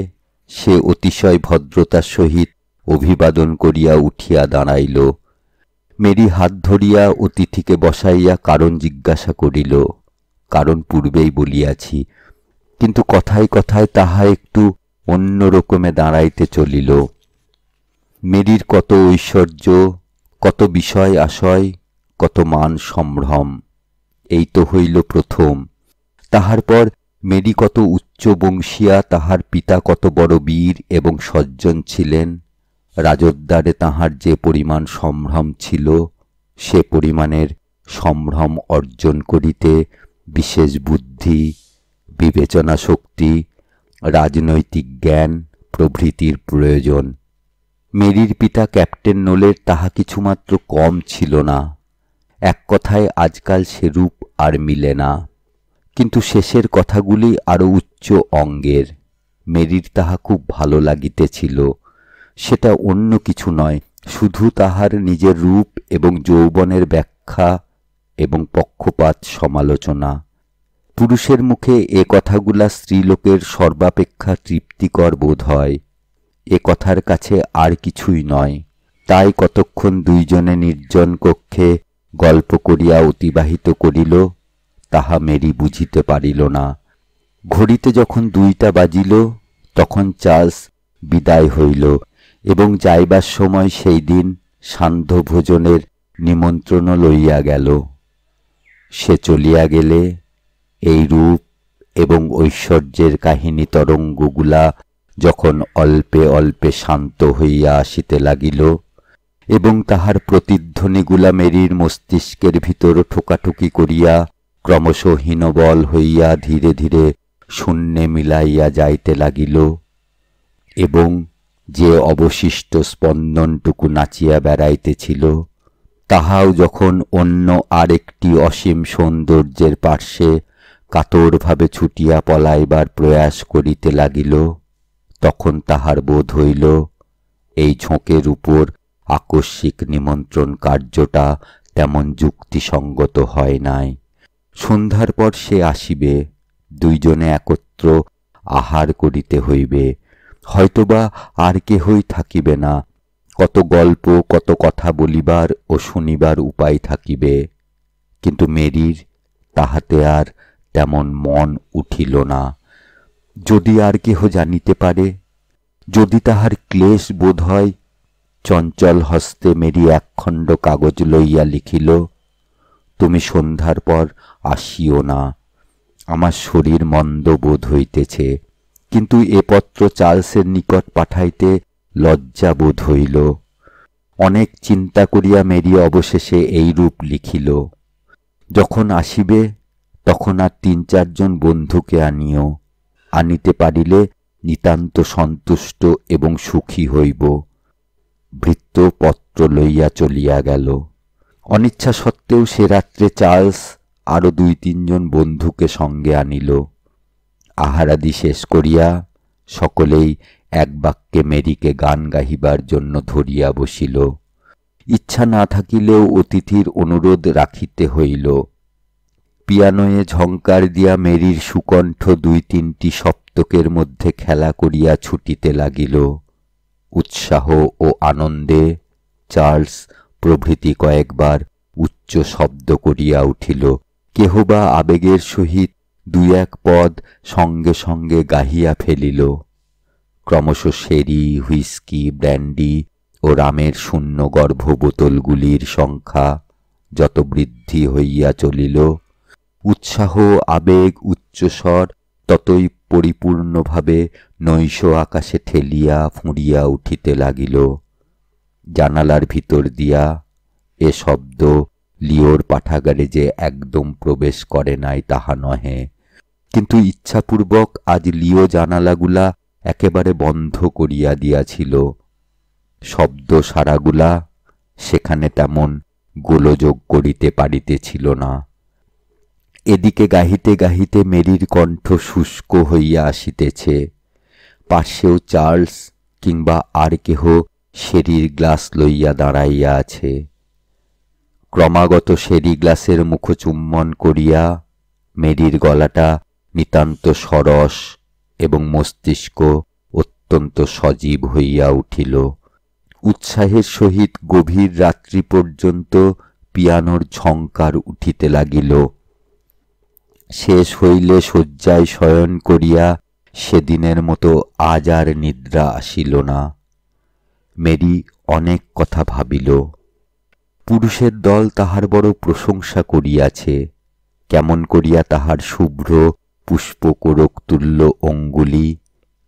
সে অতিশয় ভদ্রতার সহিত অভিবাদন করিয়া উঠিয়া দাঁড়াইল। মেরি হাত ধরিয়া অতিথিকে বসাইয়া কারণ জিজ্ঞাসা করিল। কারণ পূর্বেই বলিয়াছি, কিন্তু কথায় কথায় তাহা একটু অন্য রকমে দাঁড়াইতে চলিল। মেরির কত ঐশ্বর্য, কত বিষয় আশয়, কত মান সম্ভ্রম, এই তো হইল প্রথম। তাহার পর মেরি কত উচ্চ বংশীয়া, তাহার পিতা কত বড় বীর এবং সজ্জন ছিলেন। রাজোদ্যারে তাহার যে পরিমাণ সম্ভ্রম ছিল, সে পরিমাণের সম্ভ্রম অর্জন করিতে বিশেষ বুদ্ধি, বিবেচনা শক্তি, রাজনৈতিক জ্ঞান প্রভৃতির প্রয়োজন। মেরির পিতা ক্যাপ্টেন নোলের তাহা কিছুমাত্র কম ছিল না। এক কথায় আজকাল সেরূপ আর মিলে না, কিন্তু শেষের কথাগুলি আরো উচ্চ অঙ্গের। মেরির তাহা খুব ভালো লাগিতেছিল। সেটা অন্য কিছু নয়, শুধু তাহার নিজের রূপ এবং যৌবনের ব্যাখ্যা এবং পক্ষপাত সমালোচনা। পুরুষের মুখে এ কথাগুলা স্ত্রীলোকের সর্বাপেক্ষা তৃপ্তিকর বোধ হয়। এ কথার কাছে আর কিছুই নয়। তাই কতক্ষণ দুইজনে নির্জন কক্ষে গল্প করিয়া অতিবাহিত করিল, তাহা মেরি বুঝিতে পারিল না। ঘড়িতে যখন 2টা বাজিল, তখন চার্লস বিদায় হইল এবং যাইবার সময় সেই দিন সান্ধ্য ভোজনের নিমন্ত্রণও লইয়া গেল। সে চলিয়া গেলে এই রূপ এবং ঐশ্বর্যের কাহিনী তরঙ্গগুলা যখন অল্পে অল্পে শান্ত হইয়া আসিতে লাগিল এবং তাহার প্রতিধ্বনিগুলা মেরির মস্তিষ্কের ভিতর ঠোকাঠুকি করিয়া ক্রমশ হীনবল হইয়া ধীরে ধীরে শূন্যে মিলাইয়া যাইতে লাগিল এবং যে অবশিষ্ট স্পন্দনটুকু নাচিয়া বেড়াইতেছিল তাহাও যখন অন্য আরেকটি অসীম সৌন্দর্যের পার্শ্বে কাতরভাবে ছুটিয়া পলাইবার প্রয়াস করিতে লাগিল, তখন তাহার বোধ হইল এই ঝোঁকের উপর আকস্মিক নিমন্ত্রণ কার্যটা তেমন যুক্তিসঙ্গত হয় নাই। সন্ধ্যার পর সে আসিবে, দুইজনে একত্র আহার করিতে হইবে, হয়তোবা আর কেহই থাকিবে না, কত গল্প কত কথা বলিবার ও শুনিবার উপায় থাকিবে। কিন্তু মেরির তাহাতে আর তেমন মন উঠিল না। যদি আর কেহ জানিতে পারে, যদি তাহার ক্লেশ বোধ হয়। চঞ্চল হস্তে মেরি একখণ্ড কাগজ লইয়া লিখিল, তুমি সন্ধ্যার পর আসিও না, আমার শরীর মন্দ বোধ হইতেছে। কিন্তু এ পত্র চার্লসের নিকট পাঠাইতে লজ্জা বোধ হইল। অনেক চিন্তা করিয়া মেরি অবশেষে এইরূপ লিখিল, যখন আসিবে তখন আর ৩-৪ জন বন্ধুকে আনিও, আনিতে পারিলে নিতান্ত সন্তুষ্ট এবং সুখী হইব। ভৃত্য পত্র লইয়া চলিয়া গেল। অনিচ্ছা সত্ত্বেও সে রাত্রে চার্লস আরো ২-৩ জন বন্ধুকে সঙ্গে আনিল। আহারাদি শেষ করিয়া সকলেই এক বাক্যে মেরিকে গান গাহিবার জন্য ধরিয়া বসিল। ইচ্ছা না থাকিলেও অতিথির অনুরোধ রাখিতে হইল। পিয়ানোয়ে ঝঙ্কার দিয়া মেরির সুকণ্ঠ ২-৩টি সপ্তকের মধ্যে খেলা করিয়া ছুটিতে লাগিল। উৎসাহ ও আনন্দে চার্লস প্রভৃতি কয়েকবার উচ্চ শব্দ করিয়া উঠিল। কেহ বা আবেগের সহিত ২-১ পদ সঙ্গে সঙ্গে গাহিয়া ফেলিল। ক্রমশ শেরি, হুইস্কি, ব্র্যান্ডি ও রামের শূন্য গর্ভ বোতলগুলির সংখ্যা যত বৃদ্ধি হইয়া চলিল, উৎসাহ আবেগ উচ্চস্বর ততই পরিপূর্ণভাবে নৈশ আকাশে ঠেলিয়া ফুঁড়িয়া উঠিতে লাগিল। জানালার ভিতর দিয়া এ শব্দ লিওর পাঠাগারে যে একদম প্রবেশ করে নাই তাহা নহে, কিন্তু ইচ্ছাপূর্বক আজ লিও জানালাগুলা একেবারে বন্ধ করিয়া দিয়াছিল। শব্দ সারাগুলা সেখানে তেমন গোলযোগ করিতে পারিতেছিল না। এদিকে গাহিতে গাহিতে মেরির কণ্ঠ শুষ্ক হইয়া আসিতেছে। পার্শ্বেও চার্লস কিংবা আর কেহ শেরির গ্লাস লইয়া দাঁড়াইয়া আছে। ক্রমাগত শেরি গ্লাসের মুখচুম্বন করিয়া মেরির গলাটা নিতান্ত সরস এবং মস্তিষ্ক অত্যন্ত সজীব হইয়া উঠিল। উৎসাহের সহিত গভীর রাত্রি পর্যন্ত পিয়ানোর ঝঙ্কার উঠিতে লাগিল। শেষ হইলে শয্যায় শয়ন করিয়া সেদিনের মতো আজ আর নিদ্রা আসিল না। মেরি অনেক কথা ভাবিল। পুরুষের দল তাহার বড় প্রশংসা করিয়াছে, কেমন করিয়া তাহার শুভ্র পুষ্পকোরক তুল্য অঙ্গুলি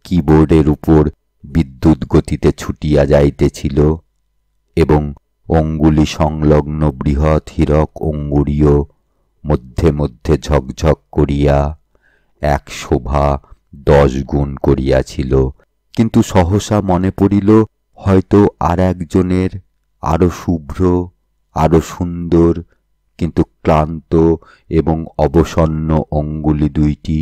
কিবোর্ডের উপর বিদ্যুৎ গতিতে ছুটিয়া যাইতেছিল এবং অঙ্গুলি সংলগ্ন বৃহৎ হীরক অঙ্গুরীও মধ্যে মধ্যে ঝকঝক করিয়া এক শোভা 10 গুণ করিয়াছিল। কিন্তু সহসা মনে পড়িল, হয়তো আর একজনের আরো শুভ্র, আরো সুন্দর কিন্তু ক্লান্ত এবং অবসন্ন অঙ্গুলি 2টি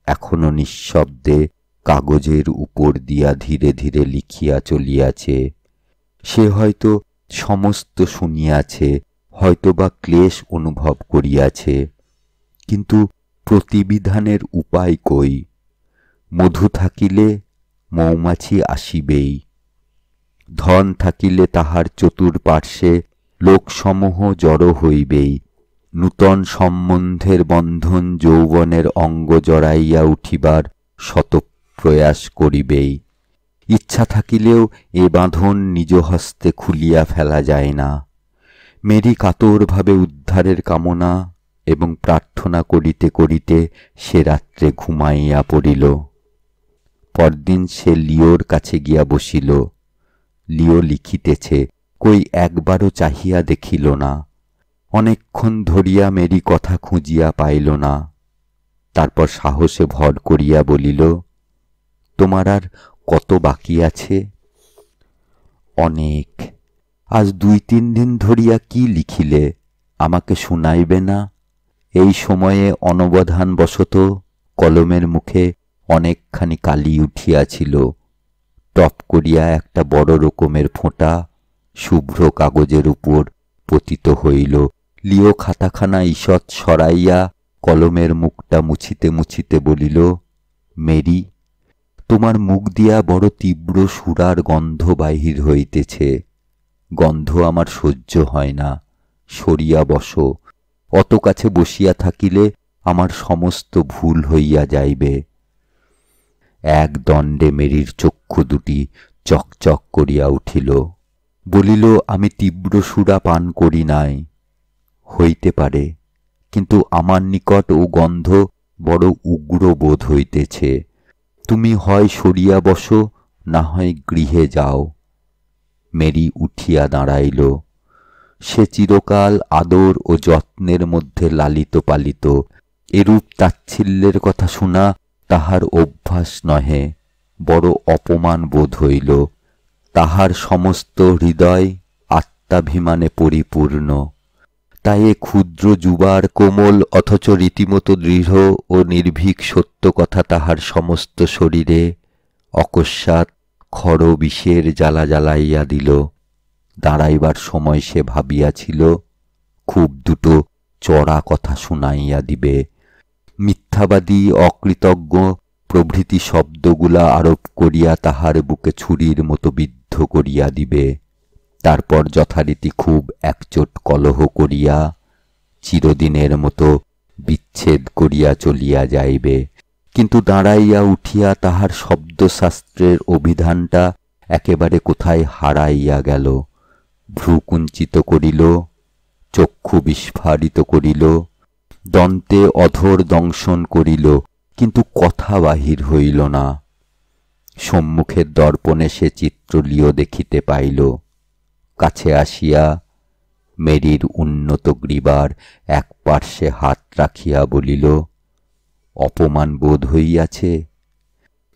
এখনো নিঃশব্দে কাগজের উপর দিয়া ধীরে ধীরে লিখিয়া চলিয়াছে। সে হয়তো সমস্ত শুনিয়াছে, হয়তোবা ক্লেশ অনুভব করিয়াছে, কিন্তু প্রতিবিধানের উপায় কই? মধু থাকিলে মৌমাছি আসিবেই, ধন থাকিলে তাহার চতুর্পার্শ্বে লোকসমূহ জড়ো হইবেই, নূতন সম্বন্ধের বন্ধন যৌবনের অঙ্গ জড়াইয়া উঠিবার শত প্রয়াস করিবেই। ইচ্ছা থাকিলেও এ বাঁধন নিজ হস্তে খুলিয়া ফেলা যায় না। মেরি কাতরভাবে উদ্ধারের কামনা এবং প্রার্থনা করিতে করিতে সে রাত্রে ঘুমাইয়া পড়িল। পরদিন সে লিওর কাছে গিয়া বসিল। লিও লিখিতেছে, কই একবারও চাহিয়া দেখিল না। অনেকক্ষণ ধরিয়া মেরি কথা খুঁজিয়া পাইল না। তারপর সাহসে ভর করিয়া বলিল, তোমার আর কত বাকি আছে? অনেক। আজ 2-3 দিন ধরিয়া কি লিখিলে, আমাকে শুনাইবে না? এই সময়ে অনবধানবশত কলমের মুখে অনেকখানি কালি উঠিয়াছিল। টপ করিয়া একটা বড় রকমের ফোঁটা শুভ্র কাগজের উপর পতিত হইল। লিও খাতাখানা ঈষৎ সরাইয়া কলমের মুখটা মুছিতে মুছিতে বলিল, মেরি, তোমার মুখ দিয়া বড় তীব্র সুরার গন্ধ বাহির হইতেছে। গন্ধ আমার সহ্য হয় না, সরিয়া বসো। অত কাছে বসিয়া থাকিলে আমার সমস্ত ভুল হইয়া যাইবে। এক দণ্ডে মেরির চক্ষু দুটি চকচক করিয়া উঠিল। বলিল, আমি তীব্র সুরা পান করি নাই। হইতে পারে, কিন্তু আমার নিকট ও গন্ধ বড় উগ্র বোধ হইতেছে। তুমি হয় সরিয়া বসো, না হয় গৃহে যাও। মেরি উঠিয়া দাঁড়াইল। সে চিরকাল আদর ও যত্নের মধ্যে লালিত পালিত। এরূপ তাচ্ছিল্যের কথা শোনা তাহার অভ্যাস নহে। বড় অপমান বোধ হইল। তাহার সমস্ত হৃদয় আত্মাভিমানে পরিপূর্ণ। তাই এ ক্ষুদ্র যুবার কোমল অথচ রীতিমতো দৃঢ় ও নির্ভীক সত্য কথা তাহার সমস্ত শরীরে অকস্মাৎ খড় বিষের জ্বালা জ্বালাইয়া দিল। দাঁড়াইবার সময় সে ভাবিয়াছিল, খুব দুটো চড়া কথা শুনাইয়া দিবে। মিথ্যাবাদী, অকৃতজ্ঞ প্রভৃতি শব্দগুলা আরোপ করিয়া তাহার বুকে ছুরির মতো বিদ্ধ করিয়া দিবে। তারপর যথারীতি খুব একচোট কলহ করিয়া চিরদিনের মতো বিচ্ছেদ করিয়া চলিয়া যাইবে। কিন্তু দাঁড়াইয়া উঠিয়া তাহার শব্দশাস্ত্রের অভিধানটা একেবারে কোথায় হারাইয়া গেল। ভ্রূকুঞ্চিত করিল, চক্ষু বিস্ফারিত করিল, দন্তে অধর দংশন করিল, কিন্তু কথা বাহির হইল না। সম্মুখের দর্পণে সে চিত্র লিও দেখিতে পাইল। কাছে আসিয়া মেরির উন্নত গ্রীবার এক পার্শ্বে হাত রাখিয়া বলিল, অপমান বোধ হইয়াছে?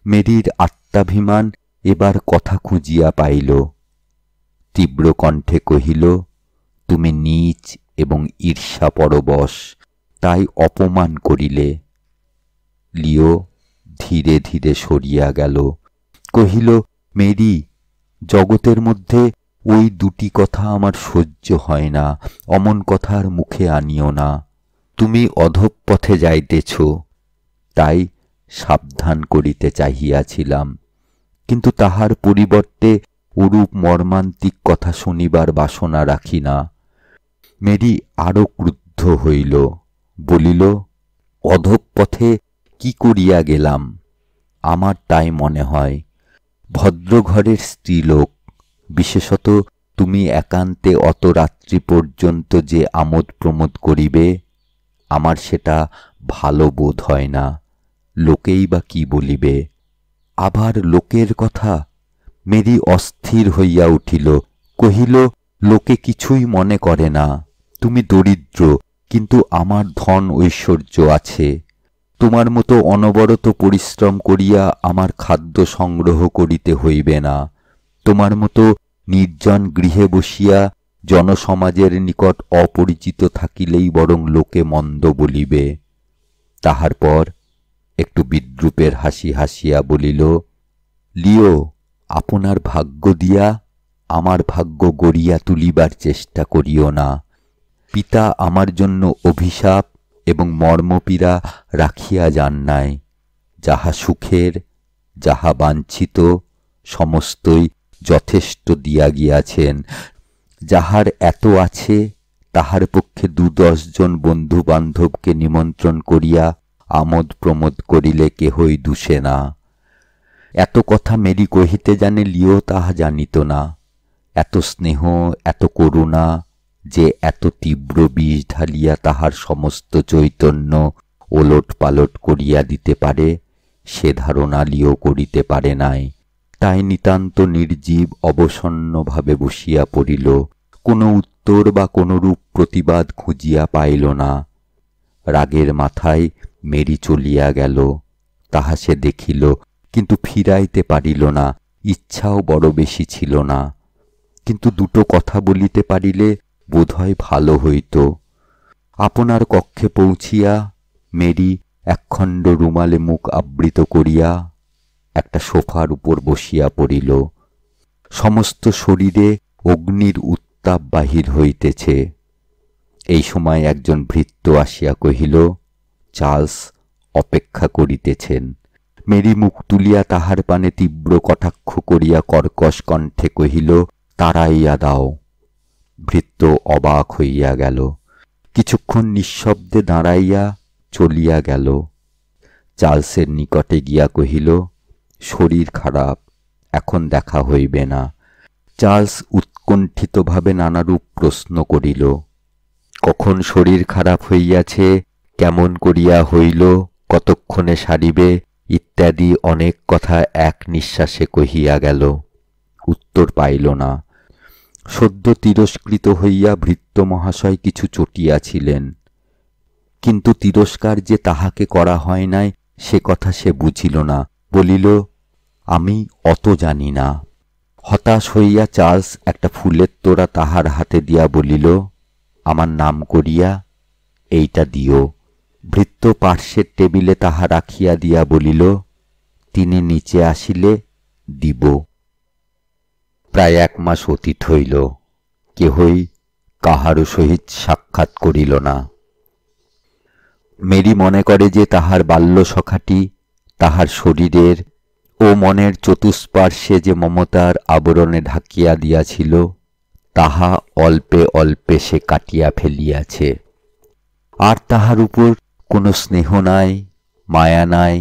মেরির আত্মাভিমান এবার কথা খুঁজিয়া পাইল। তীব্র কণ্ঠে কহিল, তুমি নীচ এবং ঈর্ষাপরবশ, তাই অপমান করিলে। লিও ধীরে ধীরে সরিয়া গেল। কহিল, মেরি, জগতের মধ্যে ওই দুটি কথা আমার সহ্য হয় না। অমন কথার মুখে আনিও না। তুমি অধঃপথে যাইতেছ, তাই সাবধান করিতে চাহিয়াছিলাম, কিন্তু তাহার পরিবর্তে ওরূপ মর্মান্তিক কথা শুনিবার বাসনা রাখি না। মেরি আরো ক্রুদ্ধ হইল, বলিল, অধঃপথে কি করিয়া গেলাম? আমার তাই মনে হয়। ভদ্রঘরের স্ত্রীলোক, বিশেষত তুমি একান্তে অত রাত্রি পর্যন্ত যে আমোদ প্রমোদ করিবে, আমার সেটা ভালো বোধ হয় না। লোকেই বা কি বলিবে? আবার লোকের কথা? মেরি অস্থির হইয়া উঠিল। কহিল, লোকে কিছুই মনে করে না। তুমি দরিদ্র, কিন্তু আমার ধন ঐশ্বর্য আছে। তোমার মতো অনবরত পরিশ্রম করিয়া আমার খাদ্য সংগ্রহ করিতে হইবে না। তোমার মতো নির্জন গৃহে বসিয়া জনসমাজের নিকট অপরিচিত থাকিলেই বরং লোকে মন্দ বলিবে। তাহার পর একটু বিদ্রূপের হাসি হাসিয়া বলিল, লিও, আপনার ভাগ্য দিয়া আমার ভাগ্য গড়িয়া তুলিবার চেষ্টা করিও না। পিতা আমার জন্য অভিশাপ এবং মর্মপীড়া রাখিয়া যান নাই। যাহা সুখের, যাহা বাঞ্ছিত, সমস্তই যথেষ্ট দিয়া গিয়াছেন। যাহার এত আছে, তাহার পক্ষে 2-10 জন বন্ধু বান্ধবকে নিমন্ত্রণ করিয়া আমোদ প্রমোদ করিলে কেহই দুষে না। এত কথা মেরি কহিতে জানে, লিও তাহা জানিত না। এত স্নেহ, এত করুণা, যে এত তীব্র বিষ ঢালিয়া তাহার সমস্ত চৈতন্য ওলট পালট করিয়া দিতে পারে, সে ধারণা লিও করিতে পারে নাই। তাই নিতান্ত নির্জীব অবসন্নভাবে বসিয়া পড়িল, কোনো উত্তর বা কোনরূপ প্রতিবাদ খুঁজিয়া পাইল না। রাগের মাথায় মেরি চলিয়া গেল, তাহা সে দেখিল, কিন্তু ফিরাইতে পারিল না। ইচ্ছাও বড় বেশি ছিল না, কিন্তু দুটো কথা বলিতে পারিলে বোধহয় ভালো হইত। আপনার কক্ষে পৌঁছিয়া মেরি একখণ্ড রুমালে মুখ আবৃত করিয়া একটা সোফার উপর বসিয়া পড়িল। সমস্ত শরীরে অগ্নির উত্তাপ বাহির হইতেছে। এই সময় একজন ভৃত্য আসিয়া কহিল, চার্লস অপেক্ষা করিতেছেন। মেরি মুখ তুলিয়া তাহার পানে তীব্র কটাক্ষ করিয়া কর্কশ কণ্ঠে কহিল, তাড়াইয়া দাও। ভৃত্য অবাক হইয়া গেল, কিছুক্ষণ নিঃশব্দে দাঁড়াইয়া চলিয়া গেল। চার্লসের নিকটে গিয়া কহিল, শরীর খারাপ, এখন দেখা হইবে না। চার্লস উৎকণ্ঠিতভাবে নানারূপ প্রশ্ন করিল, কখন শরীর খারাপ হইয়াছে, কেমন করিয়া হইল, কতক্ষণে সারিবে, ইত্যাদি অনেক কথা এক নিঃশ্বাসে কহিয়া গেল। উত্তর পাইল না। সদ্য তিরস্কৃত হইয়া ভৃত্য মহাশয় কিছু চটিয়াছিলেন, কিন্তু তিরস্কার যে তাহাকে করা হয় নাই সে কথা সে বুঝিল না। বলিল, আমি অত জানি না। হতাশ হইয়া চার্লস একটা ফুলের তোড়া তাহার হাতে দিয়া বলিল, আমার নাম করিয়া এইটা দিও। ভৃত্য পার্শ্বের টেবিলে তাহা রাখিয়া দিয়া বলিল, তিনি নিচে আসিলে দিব। প্রায় 1 মাস অতীত হইল, কেহই কাহারও সহিত সাক্ষাৎ করিল না। মেরি মনে করে যে তাহার বাল্য সখাটি তাহার শরীরের ও মনের চতুষ্পার্শ্বে যে মমতার আবরণে ঢাকিয়া দিয়াছিল, তাহা অল্পে অল্পে সে কাটিয়া ফেলিয়াছে। আর তাহার উপর কোনো স্নেহ নাই, মায়া নাই,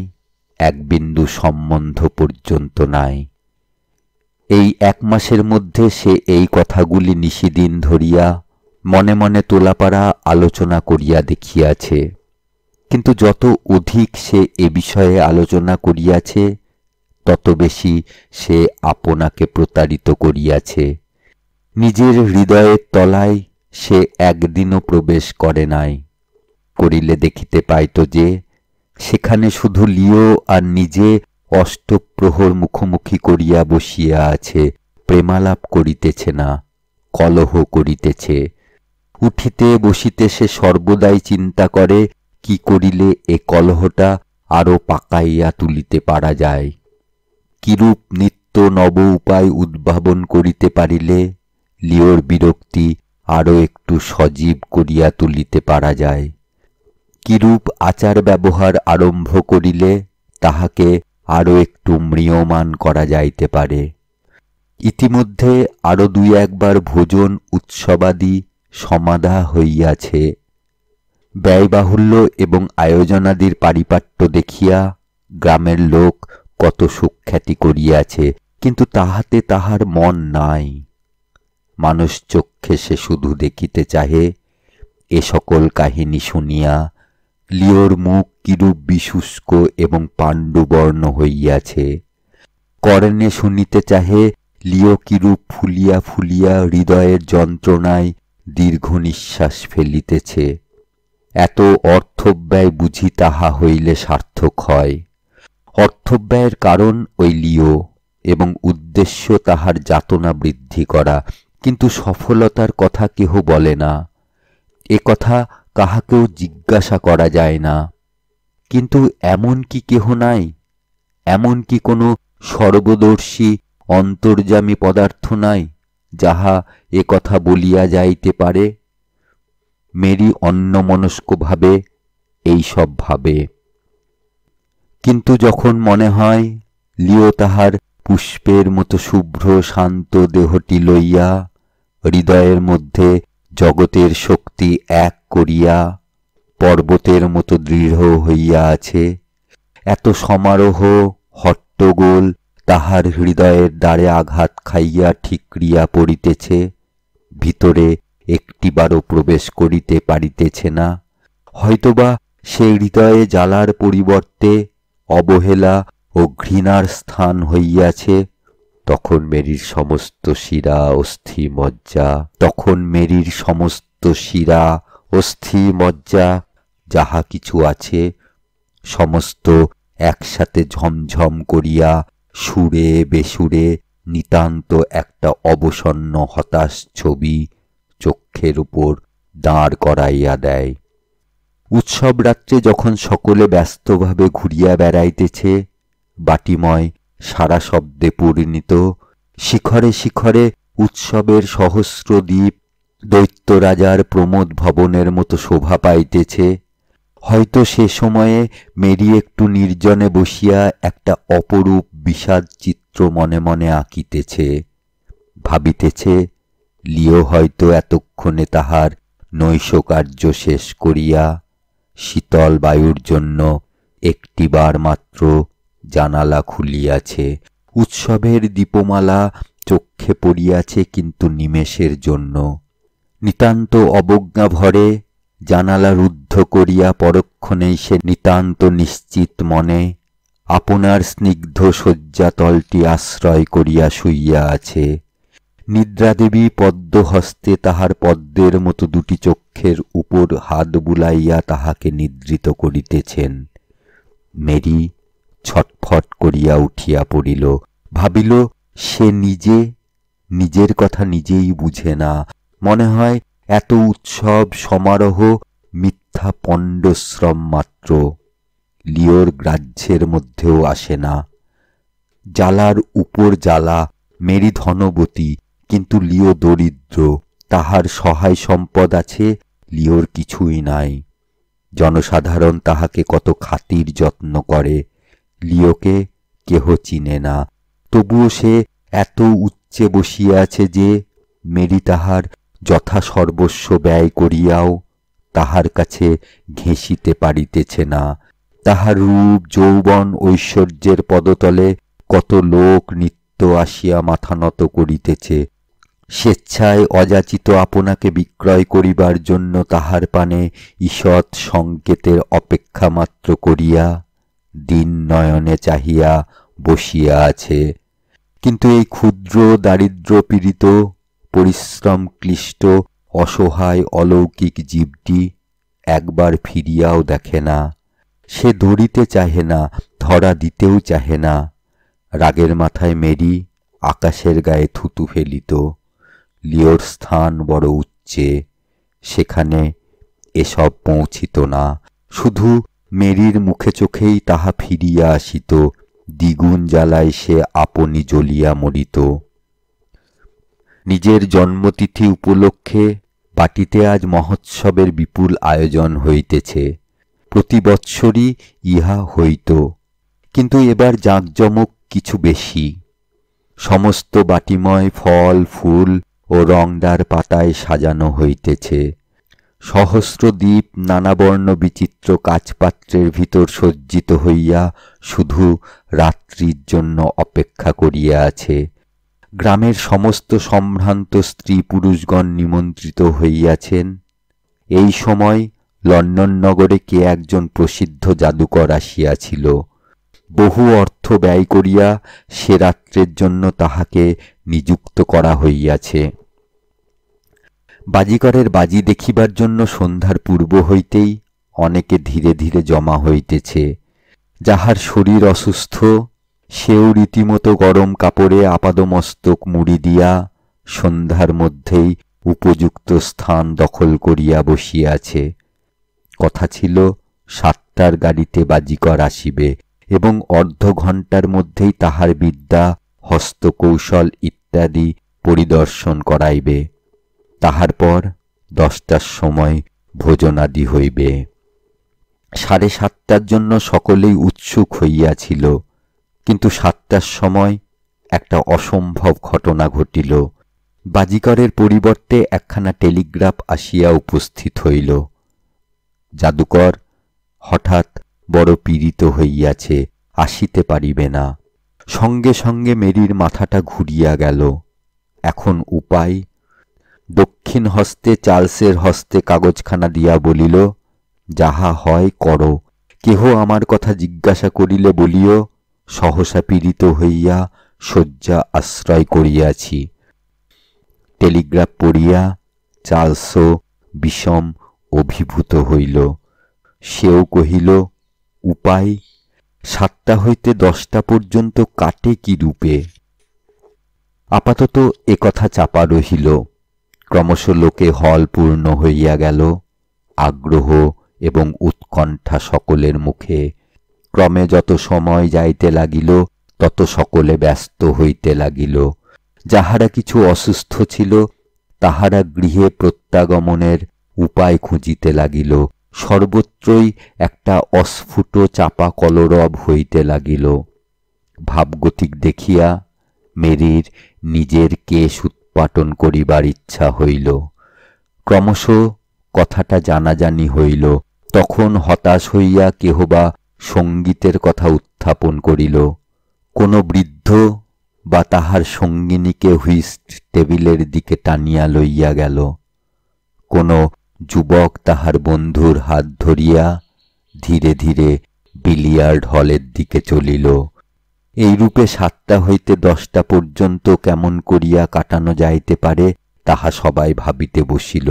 এক বিন্দু সম্বন্ধ পর্যন্ত নাই। এই 1 মাসের মধ্যে সে এই কথাগুলি নিশিদিন ধরিয়া মনে মনে তোলাপাড়া আলোচনা করিয়া দেখিয়াছে। কিন্তু যত অধিক সে এ বিষয়ে আলোচনা করিয়াছে, তত বেশি সে আপনাকে প্রতারিত করিয়াছে। নিজের হৃদয়ের তলায় সে একদিনও প্রবেশ করে নাই। করিলে দেখিতে পাইত যে সেখানে শুধু লিও আর নিজে অষ্টপ্রহর মুখোমুখি করিয়া বসিয়া আছে, প্রেমালাপ করিতেছে না, কলহ করিতেছে। উঠিতে বসিতে সে সর্বদাই চিন্তা করে কি করিলে এ কলহটা আরো পাকাইয়া তুলিতে পারা যায়, কিরূপ নিত্য নব উপায় উদ্ভাবন করিতে পারিলে লিওর বিরক্তি আরো একটু সজীব করিয়া তুলিতে পারা যায়, কিরূপ আচার ব্যবহার আরম্ভ করিলে তাহাকে আরো একটু ম্রিয়মাণ করা যাইতে পারে। ইতিমধ্যে আরো 2-1 বার ভোজন উৎসবাদি সমাধা হইয়াছে। ব্যয়বাহুল্য এবং আয়োজনাদির পারিপাট্য দেখিয়া গ্রামের লোক কত সুখ্যাতি করিয়াছে, কিন্তু তাহাতে তাহার মন নাই। মানুষ চক্ষে সে শুধু দেখিতে চাহে। এ সকল কাহিনী শুনিয়া লিওর মুখ কিরূপ বিশুষ্ক এবং পাণ্ডুবর্ণ হইয়াছে। কর্ণে শুনিতে চাহে লিও কিরূপ ফুলিয়া ফুলিয়া হৃদয়ের যন্ত্রণায় দীর্ঘ নিঃশ্বাস ফেলিতেছে। এত অর্থব্যয় বুঝি তাহা হইলে সার্থক হয়। অর্থব্যয়ের কারণ ওই লিও এবং উদ্দেশ্য তাহার যাতনা বৃদ্ধি করা, কিন্তু সফলতার কথা কেহ বলে না। এ কথা কাহাকেও জিজ্ঞাসা করা যায় না। কিন্তু এমন কি কেহ নাই, এমন কি কোনো সর্বদর্শী অন্তর্যামী পদার্থ নাই যাহা এ কথা বলিয়া যাইতে পারে? মেরি অন্যমনস্কভাবে এইসব ভাবে, কিন্তু যখন মনে হয় লিও তাহার পুষ্পের মতো শুভ্র শান্ত দেহটি লইয়া হৃদয়ের মধ্যে জগতের শক্তি এক করিয়া পর্বতের মতো দৃঢ় হইয়া আছে, এত সমারোহ হট্টগোল তাহার হৃদয়ের দ্বারে আঘাত খাইয়া ঠিকরিয়া পড়িতেছে, ভিতরে একটিবারও প্রবেশ করিতে পারিতেছে না। হয়তোবা সে হৃদয়ে জ্বালার পরিবর্তে অবহেলা ও ঘৃণার স্থান হইয়াছে। তখন মেরির সমস্ত শিরা অস্থি মজ্জা, যাহা কিছু আছে সমস্ত একসাথে ঝমঝম করিয়া সুরে বেসুরে নিতান্ত একটা অবসন্ন হতাশ ছবি চক্ষের উপর দাঁড় করাইয়া দেয়। উৎসব রাত্রে যখন সকলে ব্যস্তভাবে ঘুরিয়া বেড়াইতেছে, বাটিময় সারা শব্দে পূর্ণিত, শিখরে শিখরে উৎসবের সহস্র দ্বীপ দৈত্যরাজার প্রমোদ ভবনের মতো শোভা পাইতেছে, হয়তো সে সময়ে মেরি একটু নির্জনে বসিয়া একটা অপরূপ বিষাদ চিত্র মনে মনে আঁকিতেছে, ভাবিতেছে লিও হয়তো এতক্ষণে তাহার নৈশকার্য শেষ করিয়া শীতল বায়ুর জন্য একটিবার মাত্র জানালা খুলিয়াছে। উৎসবের দীপমালা চক্ষে পড়িয়াছে কিন্তু নিমেষের জন্য। নিতান্ত অবজ্ঞা ভরে জানালা রুদ্ধ করিয়া পরক্ষণেই সে নিতান্ত নিশ্চিত মনে আপনার স্নিগ্ধ শয্যাতলটি আশ্রয় করিয়া শুইয়া আছে। নিদ্রাদেবী পদ্মহস্তে তাহার পদ্মের মতো দুটি চক্ষের উপর হাত বুলাইয়া তাহাকে নিদ্রিত করিতেছেন। মেরি ছটফট করিয়া উঠিয়া পড়িল, ভাবিল সে নিজের কথা নিজেই বুঝে না। মনে হয় এত উৎসব সমারোহ মিথ্যা পণ্ডশ্রম মাত্র, লিওর গ্রাহ্যের মধ্যেও আসে না। জ্বালার উপর জ্বালা, মেরি ধনবতী কিন্তু লিও দরিদ্র, তাহার সহায় সম্পদ আছে, লিওর কিছুই নাই। জনসাধারণ তাহাকে কত খাতির যত্ন করে, লিওকে কেহ চিনে না। তবুও সে এত উচ্চে বসিয়া আছে যে মেরি তাহার যথাসর্বস্ব ব্যয় করিয়াও তাহার কাছে ঘেঁষিতে পারিতেছে না। তাহার রূপ যৌবন ঐশ্বর্যের পদতলে কত লোক নিত্য আসিয়া মাথা নত করিতেছে, স্বেচ্ছায় অযাচিত আপনাকে বিক্রয় করিবার জন্য তাহার পানে ঈষৎ সংকেতের অপেক্ষা মাত্র করিয়া দিন নয়নে চাহিয়া বসিয়া আছে। কিন্তু এই ক্ষুদ্র দারিদ্র পীড়িত পরিশ্রম ক্লিষ্ট অসহায় অলৌকিক জীবটি একবার ফিরিয়াও দেখে না। সে ধরিতে চাহে না, ধরা দিতেও চাহে না। রাগের মাথায় মেরি আকাশের গায়ে থুতু ফেলিত। লিওর স্থান বড় উচ্চে, সেখানে এসব পৌঁছিত না। শুধু মেরির মুখে চোখেই তাহা ফিরিয়া আসিত, দ্বিগুণ জ্বালায় সে আপনি জ্বলিয়া মরিত। নিজের জন্মতিথি উপলক্ষে বাটিতে আজ মহোৎসবের বিপুল আয়োজন হইতেছে। প্রতি বৎসরই ইহা হইত, কিন্তু এবার জাঁকজমক কিছু বেশি। সমস্ত বাটিময় ফল ফুল ও রংদার পাতায় সাজানো হইতেছে। সহস্র দ্বীপ নানাবর্ণ বিচিত্র কাচপাত্রের ভিতর সজ্জিত হইয়া শুধু রাত্রির জন্য অপেক্ষা করিয়া আছে। গ্রামের সমস্ত সম্ভ্রান্ত স্ত্রী পুরুষগণ নিমন্ত্রিত হইয়াছেন। এই সময় লন্ডন নগরে কে একজন প্রসিদ্ধ জাদুকর আসিয়াছিল। বহু অর্থ ব্যয় করিয়া সে রাত্রের জন্য তাহাকে নিযুক্ত করা হইয়াছে। বাজিকরের বাজি দেখিবার জন্য সন্ধ্যার পূর্ব হইতেই অনেকে ধীরে ধীরে জমা হইতেছে। যাহার শরীর অসুস্থ সেও রীতিমতো গরম কাপড়ে আপাদমস্তক মুড়ি দিয়া সন্ধ্যার মধ্যেই উপযুক্ত স্থান দখল করিয়া বসিয়াছে। কথা ছিল 7টার গাড়িতে বাজিকর আসিবে এবং অর্ধ ঘণ্টার মধ্যেই তাহার বিদ্যা হস্তকৌশল ইত্যাদি পরিদর্শন করাইবে। তাহার পর 10টার সময় ভোজনাদি হইবে। 7:30টার জন্য সকলেই উৎসুক হইয়াছিল, কিন্তু 7টার সময় একটা অসম্ভব ঘটনা ঘটিল। বাজিকরের পরিবর্তে একখানা টেলিগ্রাফ আসিয়া উপস্থিত হইল। জাদুকর হঠাৎ বড় পীড়িত হইয়াছে, আসিতে পারিবে না। সঙ্গে সঙ্গে মেরির মাথাটা ঘুরিয়া গেল। এখন উপায়? দক্ষিণ হস্তে চার্লসের হস্তে কাগজখানা দিয়া বলিল, যাহা হয় করো। কেহ আমার কথা জিজ্ঞাসা করিলে বলিও, সহসা পীড়িত হইয়া শয্যা আশ্রয় করিয়াছি। টেলিগ্রাফ পড়িয়া চার্লসও বিষম অভিভূত হইল। সেও কহিল, উপায়? 7টা হইতে 10টা পর্যন্ত কাটে কি রূপে? আপাতত একথা চাপা রহিল। ক্রমশ লোকে হল পূর্ণ হইয়া গেল। আগ্রহ এবং উৎকণ্ঠা সকলের মুখে। ক্রমে যত সময় যাইতে লাগিল তত সকলে ব্যস্ত হইতে লাগিল। যাহারা কিছু অসুস্থ ছিল তাহারা গৃহে প্রত্যাগমনের উপায় খুঁজিতে লাগিল। সর্বত্রই একটা অস্ফুট চাপা কলরব হইতে লাগিল। ভাবগতিক দেখিয়া মেরির নিজের কেশ উৎপাটন করিবার ইচ্ছা হইল। ক্রমশ কথাটা জানাজানি হইল। তখন হতাশ হইয়া কেহবা সঙ্গীতের কথা উত্থাপন করিল। কোনো বৃদ্ধ বা তাহার সঙ্গিনীকে হুইস্ট টেবিলের দিকে টানিয়া লইয়া গেল। কোনো যুবক তাহার বন্ধুর হাত ধরিয়া ধীরে ধীরে বিলিয়ার্ড হলের দিকে চলিল। এইরূপে 7টা হইতে 10টা পর্যন্ত কেমন করিয়া কাটানো যাইতে পারে তাহা সবাই ভাবিতে বসিল।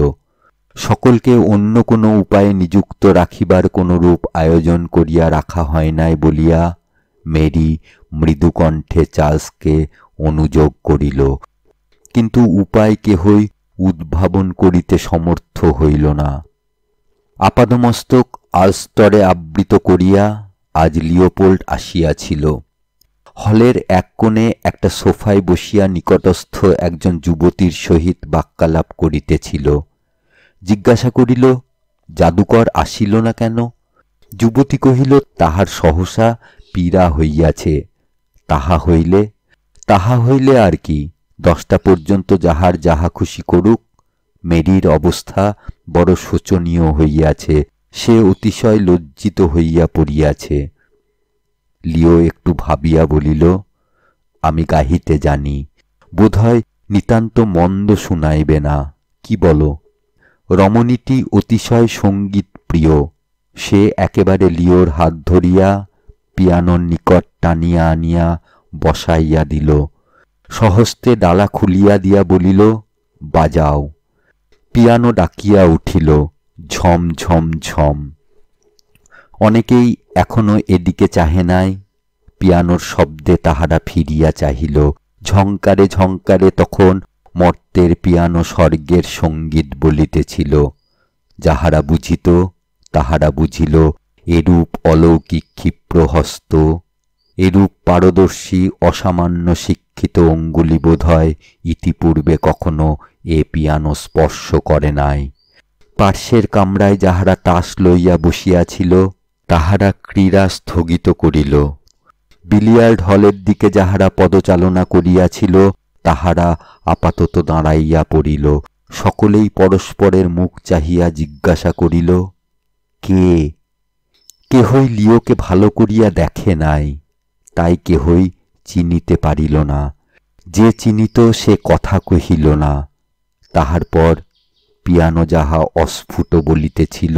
সকলকে অন্য কোনো উপায়ে নিযুক্ত রাখিবার কোনরূপ আয়োজন করিয়া রাখা হয় নাই বলিয়া মেরি মৃদুকণ্ঠে চার্লসকে অনুযোগ করিল, কিন্তু উপায় কেহই উদ্ভাবন করিতে সমর্থ হইল না। আপাদমস্তক আলস্তরে আবৃত করিয়া আজ লিওপোল্ড আসিয়াছিল। হলের এক কোণে একটা সোফায় বসিয়া নিকটস্থ একজন যুবতীর সহিত বাক্যালাপ করিতেছিল। জিজ্ঞাসা করিল, জাদুকর আসিল না কেন? যুবতী কহিল, তাহার সহসা পীড়া হইয়াছে। তাহা হইলে আর কি, 10টা পর্যন্ত যাহার যাহা খুশি করুক। মেরির অবস্থা বড় শোচনীয় হইয়াছে। সে অতিশয় লজ্জিত হইয়া পড়িয়াছে। লিও একটু ভাবিয়া বলিল, আমি গাহিতে জানি, বোধহয় নিতান্ত মন্দ শুনাইবে না, কি বলো? রমণীটি অতিশয় সঙ্গীত প্রিয়। সে একেবারে লিওর হাত ধরিয়া পিয়ানোর নিকট টানিয়া আনিয়া বসাইয়া দিল। সহস্তে ডালা খুলিয়া দিয়া বলিল, বাজাও। পিয়ানো ডাকিয়া উঠিল, ঝম ঝম ঝম। অনেকেই এখনো এদিকে চাহে নাই। পিয়ানোর শব্দে তাহারা ফিরিয়া চাহিল। ঝংকারে ঝংকারে তখন মর্তের পিয়ানো স্বর্গের সঙ্গীত বলিতেছিল। যাহারা বুঝিত তাহারা বুঝিল, এরূপ অলৌকিক ক্ষিপ্রহস্ত, এরূপ পারদর্শী অসামান্য শিক্ষিত অঙ্গুলি বোধহয় ইতিপূর্বে কখনো এ পিয়ানো স্পর্শ করে নাই। পার্শ্বের কামরায় যাহারা তাস লইয়া বসিয়াছিল তাহারা ক্রীড়া স্থগিত করিল। বিলিয়ার্ড হলের দিকে যাহারা পদচালনা করিয়াছিল তাহারা আপাতত দাঁড়াইয়া পড়িল। সকলেই পরস্পরের মুখ চাহিয়া জিজ্ঞাসা করিল, কে? কেহই লিওকে ভালো করিয়া দেখে নাই, তাই কেহই চিনিতে পারিল না। যে চিনিত সে কথা কহিল না। তাহার পর পিয়ানো যাহা অস্ফুট বলিতেছিল,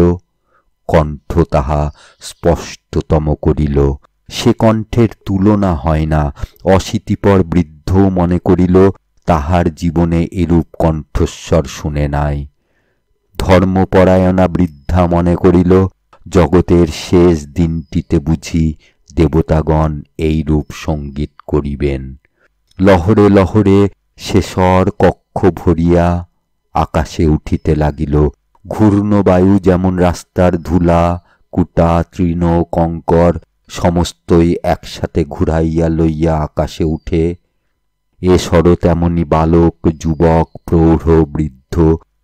কণ্ঠ তাহা স্পষ্টতম করিল। সে কণ্ঠের তুলনা হয় না। অশীতিপর বৃদ্ধও মনে করিল তাহার জীবনে এরূপ কণ্ঠস্বর শুনে নাই। ধর্মপরায়ণা বৃদ্ধা মনে করিল, জগতের শেষ দিনটিতে বুঝি দেবতাগণ এইরূপ সঙ্গীত করিবেন। লহরে লহরে সে স্বর কক্ষ ভরিয়া আকাশে উঠিতে লাগিল। ঘূর্ণ বায়ু যেমন রাস্তার ধুলা, কুটা, তৃণ, কঙ্কর সমস্তই একসাথে ঘুরাইয়া লইয়া আকাশে উঠে, এ স্বরও তেমনি বালক, যুবক, প্রৌঢ়, বৃদ্ধ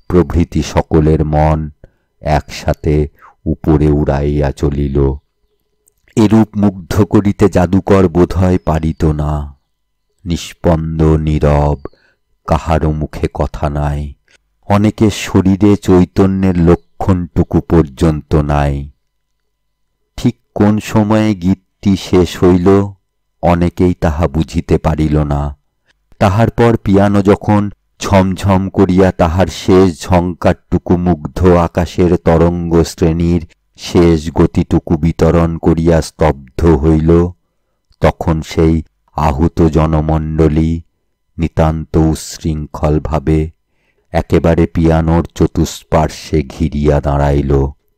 প্রভৃতি সকলের মন একসাথে উপরে উড়াইয়া চলিল। এরূপ মুগ্ধ করিতে জাদুকর বোধহয় পারিত না। নিস্পন্দ, নীরব, কাহারও মুখে কথা নাই। অনেকের শরীরে চৈতন্যের লক্ষণটুকু পর্যন্ত নাই। ঠিক কোন সময়ে গীতটি শেষ হইল অনেকেই তাহা বুঝিতে পারিল না। তাহার পর পিয়ানো যখন ঝমঝম করিয়া তাহার শেষ ঝঙ্কারটুকু মুগ্ধ আকাশের তরঙ্গ শ্রেণীর শেষ গতিটুকু বিতরণ করিয়া স্তব্ধ হইল, তখন সেই আহুত জনমণ্ডলী নিতান্ত উচ্ছৃঙ্খলভাবে একেবারে পিয়ানোর চতুষ্পার্শ্বে ঘিরিয়া দাঁড়াইল।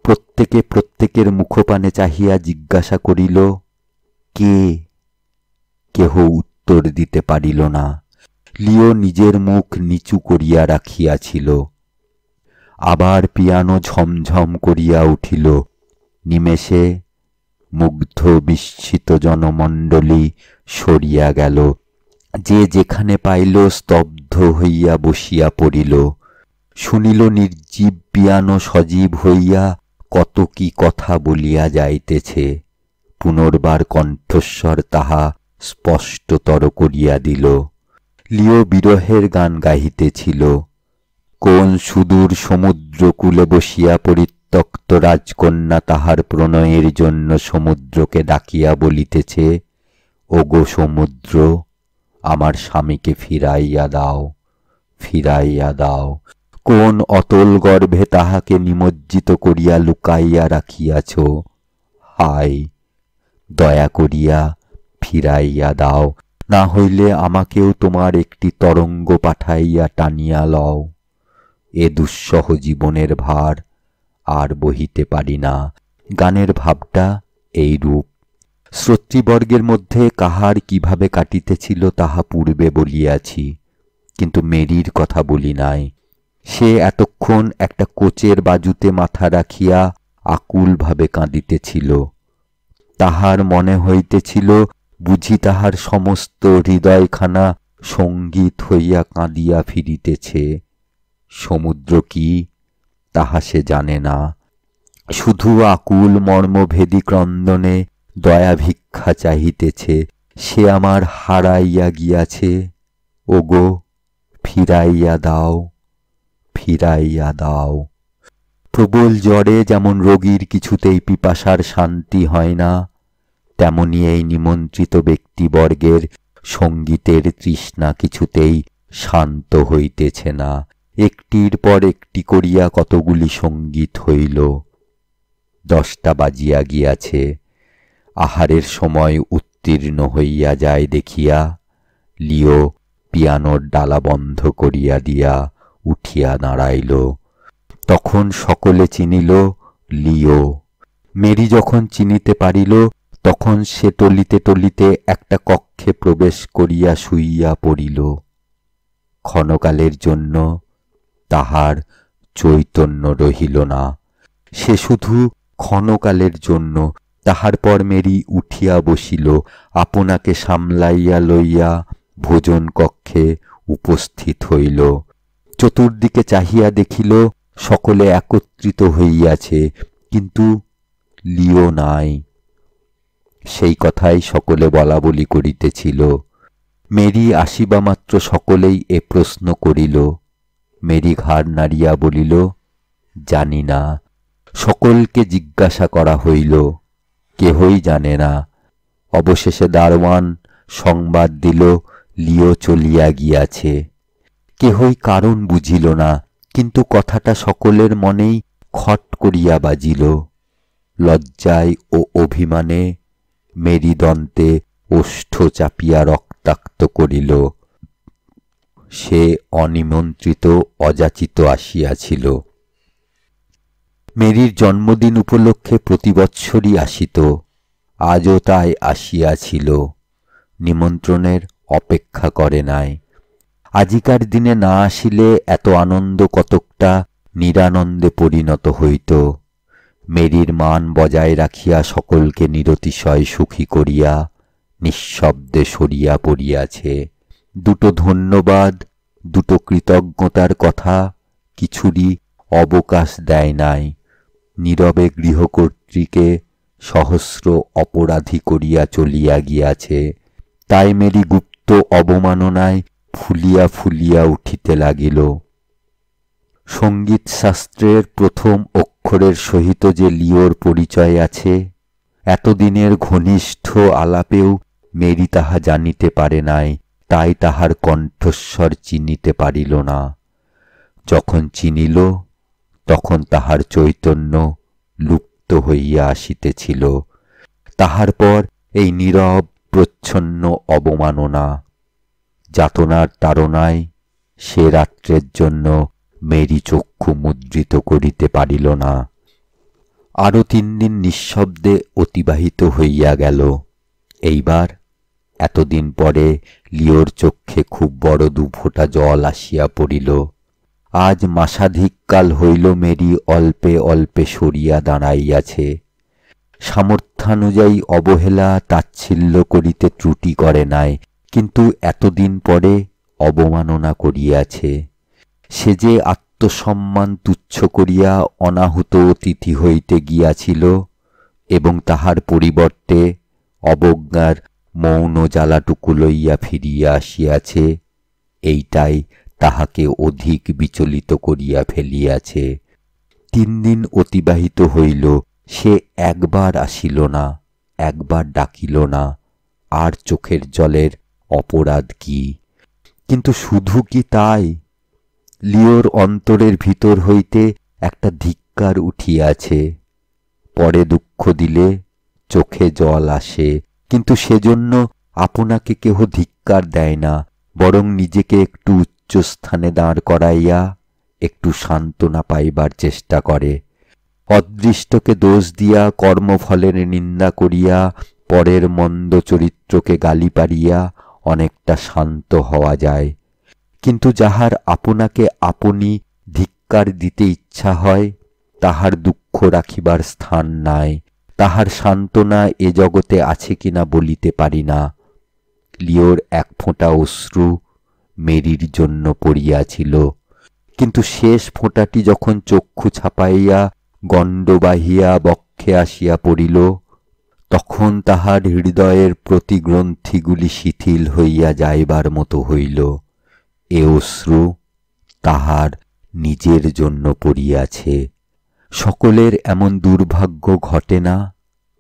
প্রত্যেকে প্রত্যেকের মুখপানে চাহিয়া জিজ্ঞাসা করিল, কে? কেহ উত্তর দিতে পারিল না। লিও নিজের মুখ নিচু করিয়া রাখিয়াছিল। আবার পিয়ানো ঝমঝম করিয়া উঠিল। নিমেষে মুগ্ধ বিস্মিত জনমণ্ডলী সরিয়া গেল। যে যেখানে পাইল স্তব্ধ হইয়া বসিয়া পড়িল। শুনিল নির্জীব পিয়ানো সজীব হইয়া কত কি কথা বলিয়া যাইতেছে। পুনর্বার কণ্ঠস্বর তাহা স্পষ্টতর করিয়া দিল। লিও বিরহের গান গাহিতেছিল। কোন সুদূর সমুদ্রকূলে বসিয়া পরিত্যক্ত রাজকন্যা তাহার প্রণয়ের জন্য সমুদ্রকে ডাকিয়া বলিতেছে, ওগো সমুদ্র, আমার স্বামীকে ফিরাইয়া দাও, ফিরাইয়া দাও। কোন অতল গর্ভে তাহাকে নিমজ্জিত করিয়া লুকাইয়া রাখিয়াছ, হায় দয়া করিয়া ফিরাইয়া দাও, না হইলে আমাকেও তোমার একটি তরঙ্গ পাঠাইয়া টানিয়া লও। এ দুঃসহ জীবনের ভার আর বহিতে পারি না। গানের ভাবটা এইরূপ। শ্রোতৃবর্গের মধ্যে কাহার কিভাবে কাটিতেছিল তাহা পূর্বে বলিয়াছি, কিন্তু মেরির কথা বলি নাই। সে এতক্ষণ একটা কোচের বাজুতে মাথা রাখিয়া আকুলভাবে কাঁদিতেছিল। তাহার মনে হইতেছিল বুঝি তাহার সমস্ত হৃদয়খানা সঙ্গীত হইয়া কাঁদিয়া ফিরিতেছে। সমুদ্র কি তাহা সে জানে না, শুধু আকুল মর্মভেদী ক্রন্দনে দয়া ভিক্ষা চাহিতেছে। সে আমার হারাইয়া গিয়াছে, ওগো ফিরাইয়া দাও, ফিরাইয়া দাও। প্রবল জ্বরে যেমন রোগীর কিছুতেই পিপাসার শান্তি হয় না, তেমনি এই নিমন্ত্রিত ব্যক্তিবর্গের সঙ্গীতের তৃষ্ণা কিছুতেই শান্ত হইতেছে না। একটির পর একটি করিয়া কতগুলি সঙ্গীত হইল। 10টা বাজিয়া গিয়াছে। আহারের সময় উত্তীর্ণ হইয়া যায় দেখিয়া লিও পিয়ানোর ডালা বন্ধ করিয়া দিয়া উঠিয়া দাঁড়াইল। তখন সকলে চিনিল লিও। মেরি যখন চিনিতে পারিল, তখন সে টলিতে টলিতে একটা কক্ষে প্রবেশ করিয়া শুইয়া পড়িল। ক্ষণকালের জন্য তাহার চৈতন্য রহিল না। সে শুধু ক্ষণকালের জন্য। তাহার পর মেরি উঠিয়া বসিল, আপনাকে সামলাইয়া লইয়া ভোজন কক্ষে উপস্থিত হইল। চতুর্দিকে চাহিয়া দেখিল সকলে একত্রিত হইয়াছে, কিন্তু লিও নাই। সেই কথাই সকলে বলাবলি করিতেছিল। মেরি আসিবা মাত্র সকলেই এ প্রশ্ন করিল। মেরি ঘাড় নাড়িয়া বলিল, জানি না। সকলকে জিজ্ঞাসা করা হইল, কেহই জানে না। অবশেষে দারোয়ান সংবাদ দিল লিও চলিয়া গিয়াছে। কেহই কারণ বুঝিল না, কিন্তু কথাটা সকলের মনেই খট করিয়া বাজিল। লজ্জায় ও অভিমানে মেরি দন্তে ওষ্ঠ চাপিয়া রক্তাক্ত করিল। সে অনিমন্ত্রিত অযাচিত আসিয়াছিল। মেরির জন্মদিন উপলক্ষে প্রতি বৎসরই আসিত, আজও তাই আসিয়াছিল। নিমন্ত্রণের অপেক্ষা করে নাই। আজিকার দিনে না আসিলে এত আনন্দ কতকটা নিরানন্দে পরিণত হইত। মেরির মান বজায় রাখিয়া সকলকে নিরতিশয় সুখী করিয়া নিঃশব্দে সরিয়া পড়িয়াছে। দুটো ধন্যবাদ, দুটো কৃতজ্ঞতার কথা কিছুরই অবকাশ দেয় নাই। নীরবে গৃহকর্ত্রীকে সহস্র অপরাধী করিয়া চলিয়া গিয়াছে। তাই মেরি গুপ্ত অবমাননায় ফুলিয়া ফুলিয়া উঠিতে লাগিল। সঙ্গীত শাস্ত্রের প্রথম অক্ষরের সহিত যে লিওর পরিচয় আছে, এতদিনের ঘনিষ্ঠ আলাপেও মেরি তাহা জানিতে পারে নাই। তাই তাহার কণ্ঠস্বর চিনিতে পারিল না। যখন চিনিল তখন তাহার চৈতন্য লুপ্ত হইয়া আসিতেছিল। তাহার পর এই নীরব প্রচ্ছন্ন অবমাননা, যাতনার তাড়নায় সে রাত্রের জন্য মেরি চক্ষু মুদ্রিত করিতে পারিল না। আরো 3 দিন নিঃশব্দে অতিবাহিত হইয়া গেল। এইবার এতদিন পরে লিওর চক্ষে খুব বড় 2 ফোঁটা জল আসিয়া পড়িল। আজ মাসাধিককাল হইল মেরি অল্পে অল্পে সরিয়া দাঁড়াইয়াছে। সামর্থ্যানুযায়ী অবহেলা তাচ্ছিল্য করিতে ত্রুটি করে নাই, কিন্তু এতদিন পরে অবমাননা করিয়াছে। সে যে আত্মসম্মান তুচ্ছ করিয়া অনাহুত অতিথি হইতে গিয়াছিল এবং তাহার পরিবর্তে অবজ্ঞার মৌন জ্বালাটুকু লইয়া ফিরিয়া আসিয়াছে, এইটাই তাহাকে অধিক বিচলিত করিয়া ফেলিয়াছে। 3 দিন অতিবাহিত হইল, সে একবার আসিল না, একবার ডাকিল না। আর চোখের জলের অপরাধ কি? কিন্তু শুধু কি তাই? লিওর অন্তরের ভিতর হইতে একটা ধিক্কার উঠিয়াছে। পরে দুঃখ দিলে চোখে জল আসে, কিন্তু সেজন্য আপনাকে কেহ ধিক্কার দেয় না, বরং নিজেকে একটু উচ্চ স্থানে দাঁড় করাইয়া একটু সান্ত্বনা পাইবার চেষ্টা করে। অদৃষ্টকে দোষ দিয়া, কর্মফলের নিন্দা করিয়া, পরের মন্দ চরিত্রকে গালি পারিয়া অনেকটা শান্ত হওয়া যায়। কিন্তু যাহার আপনাকে আপনি ধিক্কার দিতে ইচ্ছা হয়, তাহার দুঃখ রাখিবার স্থান নাই, তাহার সান্ত্বনা এ জগতে আছে কিনা বলিতে পারি না। লিওর 1 ফোঁটা অশ্রু মেরির জন্য পড়িয়াছিল, কিন্তু শেষ ফোঁটাটি যখন চক্ষু ছাপাইয়া গণ্ড বাহিয়া বক্ষে আসিয়া পড়িল, তখন তাহার হৃদয়ের প্রতিগ্রন্থিগুলি শিথিল হইয়া যাইবার মতো হইল। এ অশ্রু তাহার নিজের জন্য পড়িয়াছে। সকলের এমন দুর্ভাগ্য ঘটে না,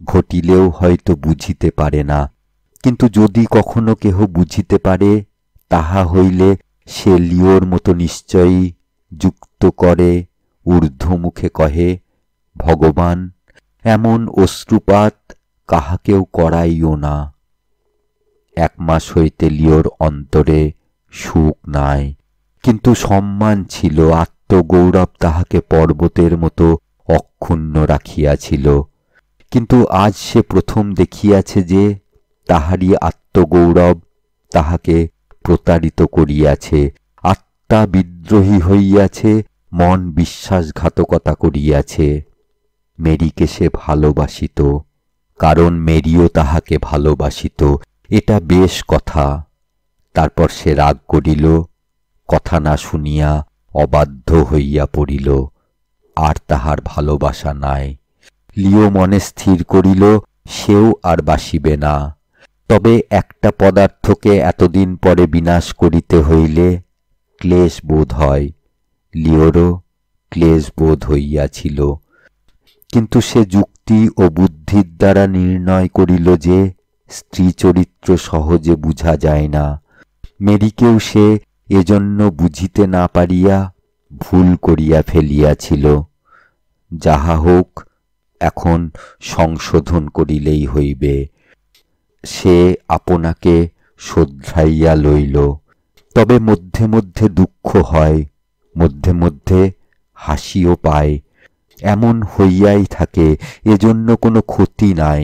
ঘটিলেও হয়তো বুঝিতে পারে না। কিন্তু যদি কখনো কেহ বুঝিতে পারে, তাহা হইলে সে লিওর মতো নিশ্চয়ই যুক্ত করে ঊর্ধ্বমুখে কহে, ভগবান, এমন অশ্রুপাত কাহাকেও করাইও না। 1 মাস হইতে লিওর অন্তরে সুখ নাই, কিন্তু সম্মান ছিল। আত্মগৌরব তাহাকে পর্বতের মতো অক্ষুণ্ণ রাখিয়াছিল। কিন্তু আজ সে প্রথম দেখিয়াছে যে তাহারই আত্মগৌরব তাহাকে প্রতারিত করিয়াছে। আত্মা বিদ্রোহী হইয়াছে, মন বিশ্বাসঘাতকতা করিয়াছে। মেরিকে সে ভালোবাসিত, কারণ মেরিও তাহাকে ভালোবাসিত, এটা বেশ কথা। তারপর সে রাগ করিল, কথা না শুনিয়া অবাধ্য হইয়া পড়িল। আর তাহার ভালোবাসা নাই। লিও মনে স্থির করিল, সেও আর বাসিবে না। তবে একটা পদার্থকে এতদিন পরে বিনাশ করিতে হইলে ক্লেশ বোধ হয়। লিওরও ক্লেশ বোধ হইয়াছিল, কিন্তু সে যুক্তি ও বুদ্ধির দ্বারা নির্ণয় করিল যে স্ত্রী চরিত্র সহজে বুঝা যায় না। মেরিকেও সে এজন্য বুঝিতে না পারিয়া ভুল করিয়া ফেলিয়াছিল। যাহা হোক, এখন সংশোধন করিলেই হইবে। সে আপনাকে শোধরাইয়া লইল, তবে মধ্যে মধ্যে দুঃখ হয়, মধ্যে মধ্যে হাসিও পায়। এমন হইয়াই থাকে, এজন্য কোনো ক্ষতি নাই।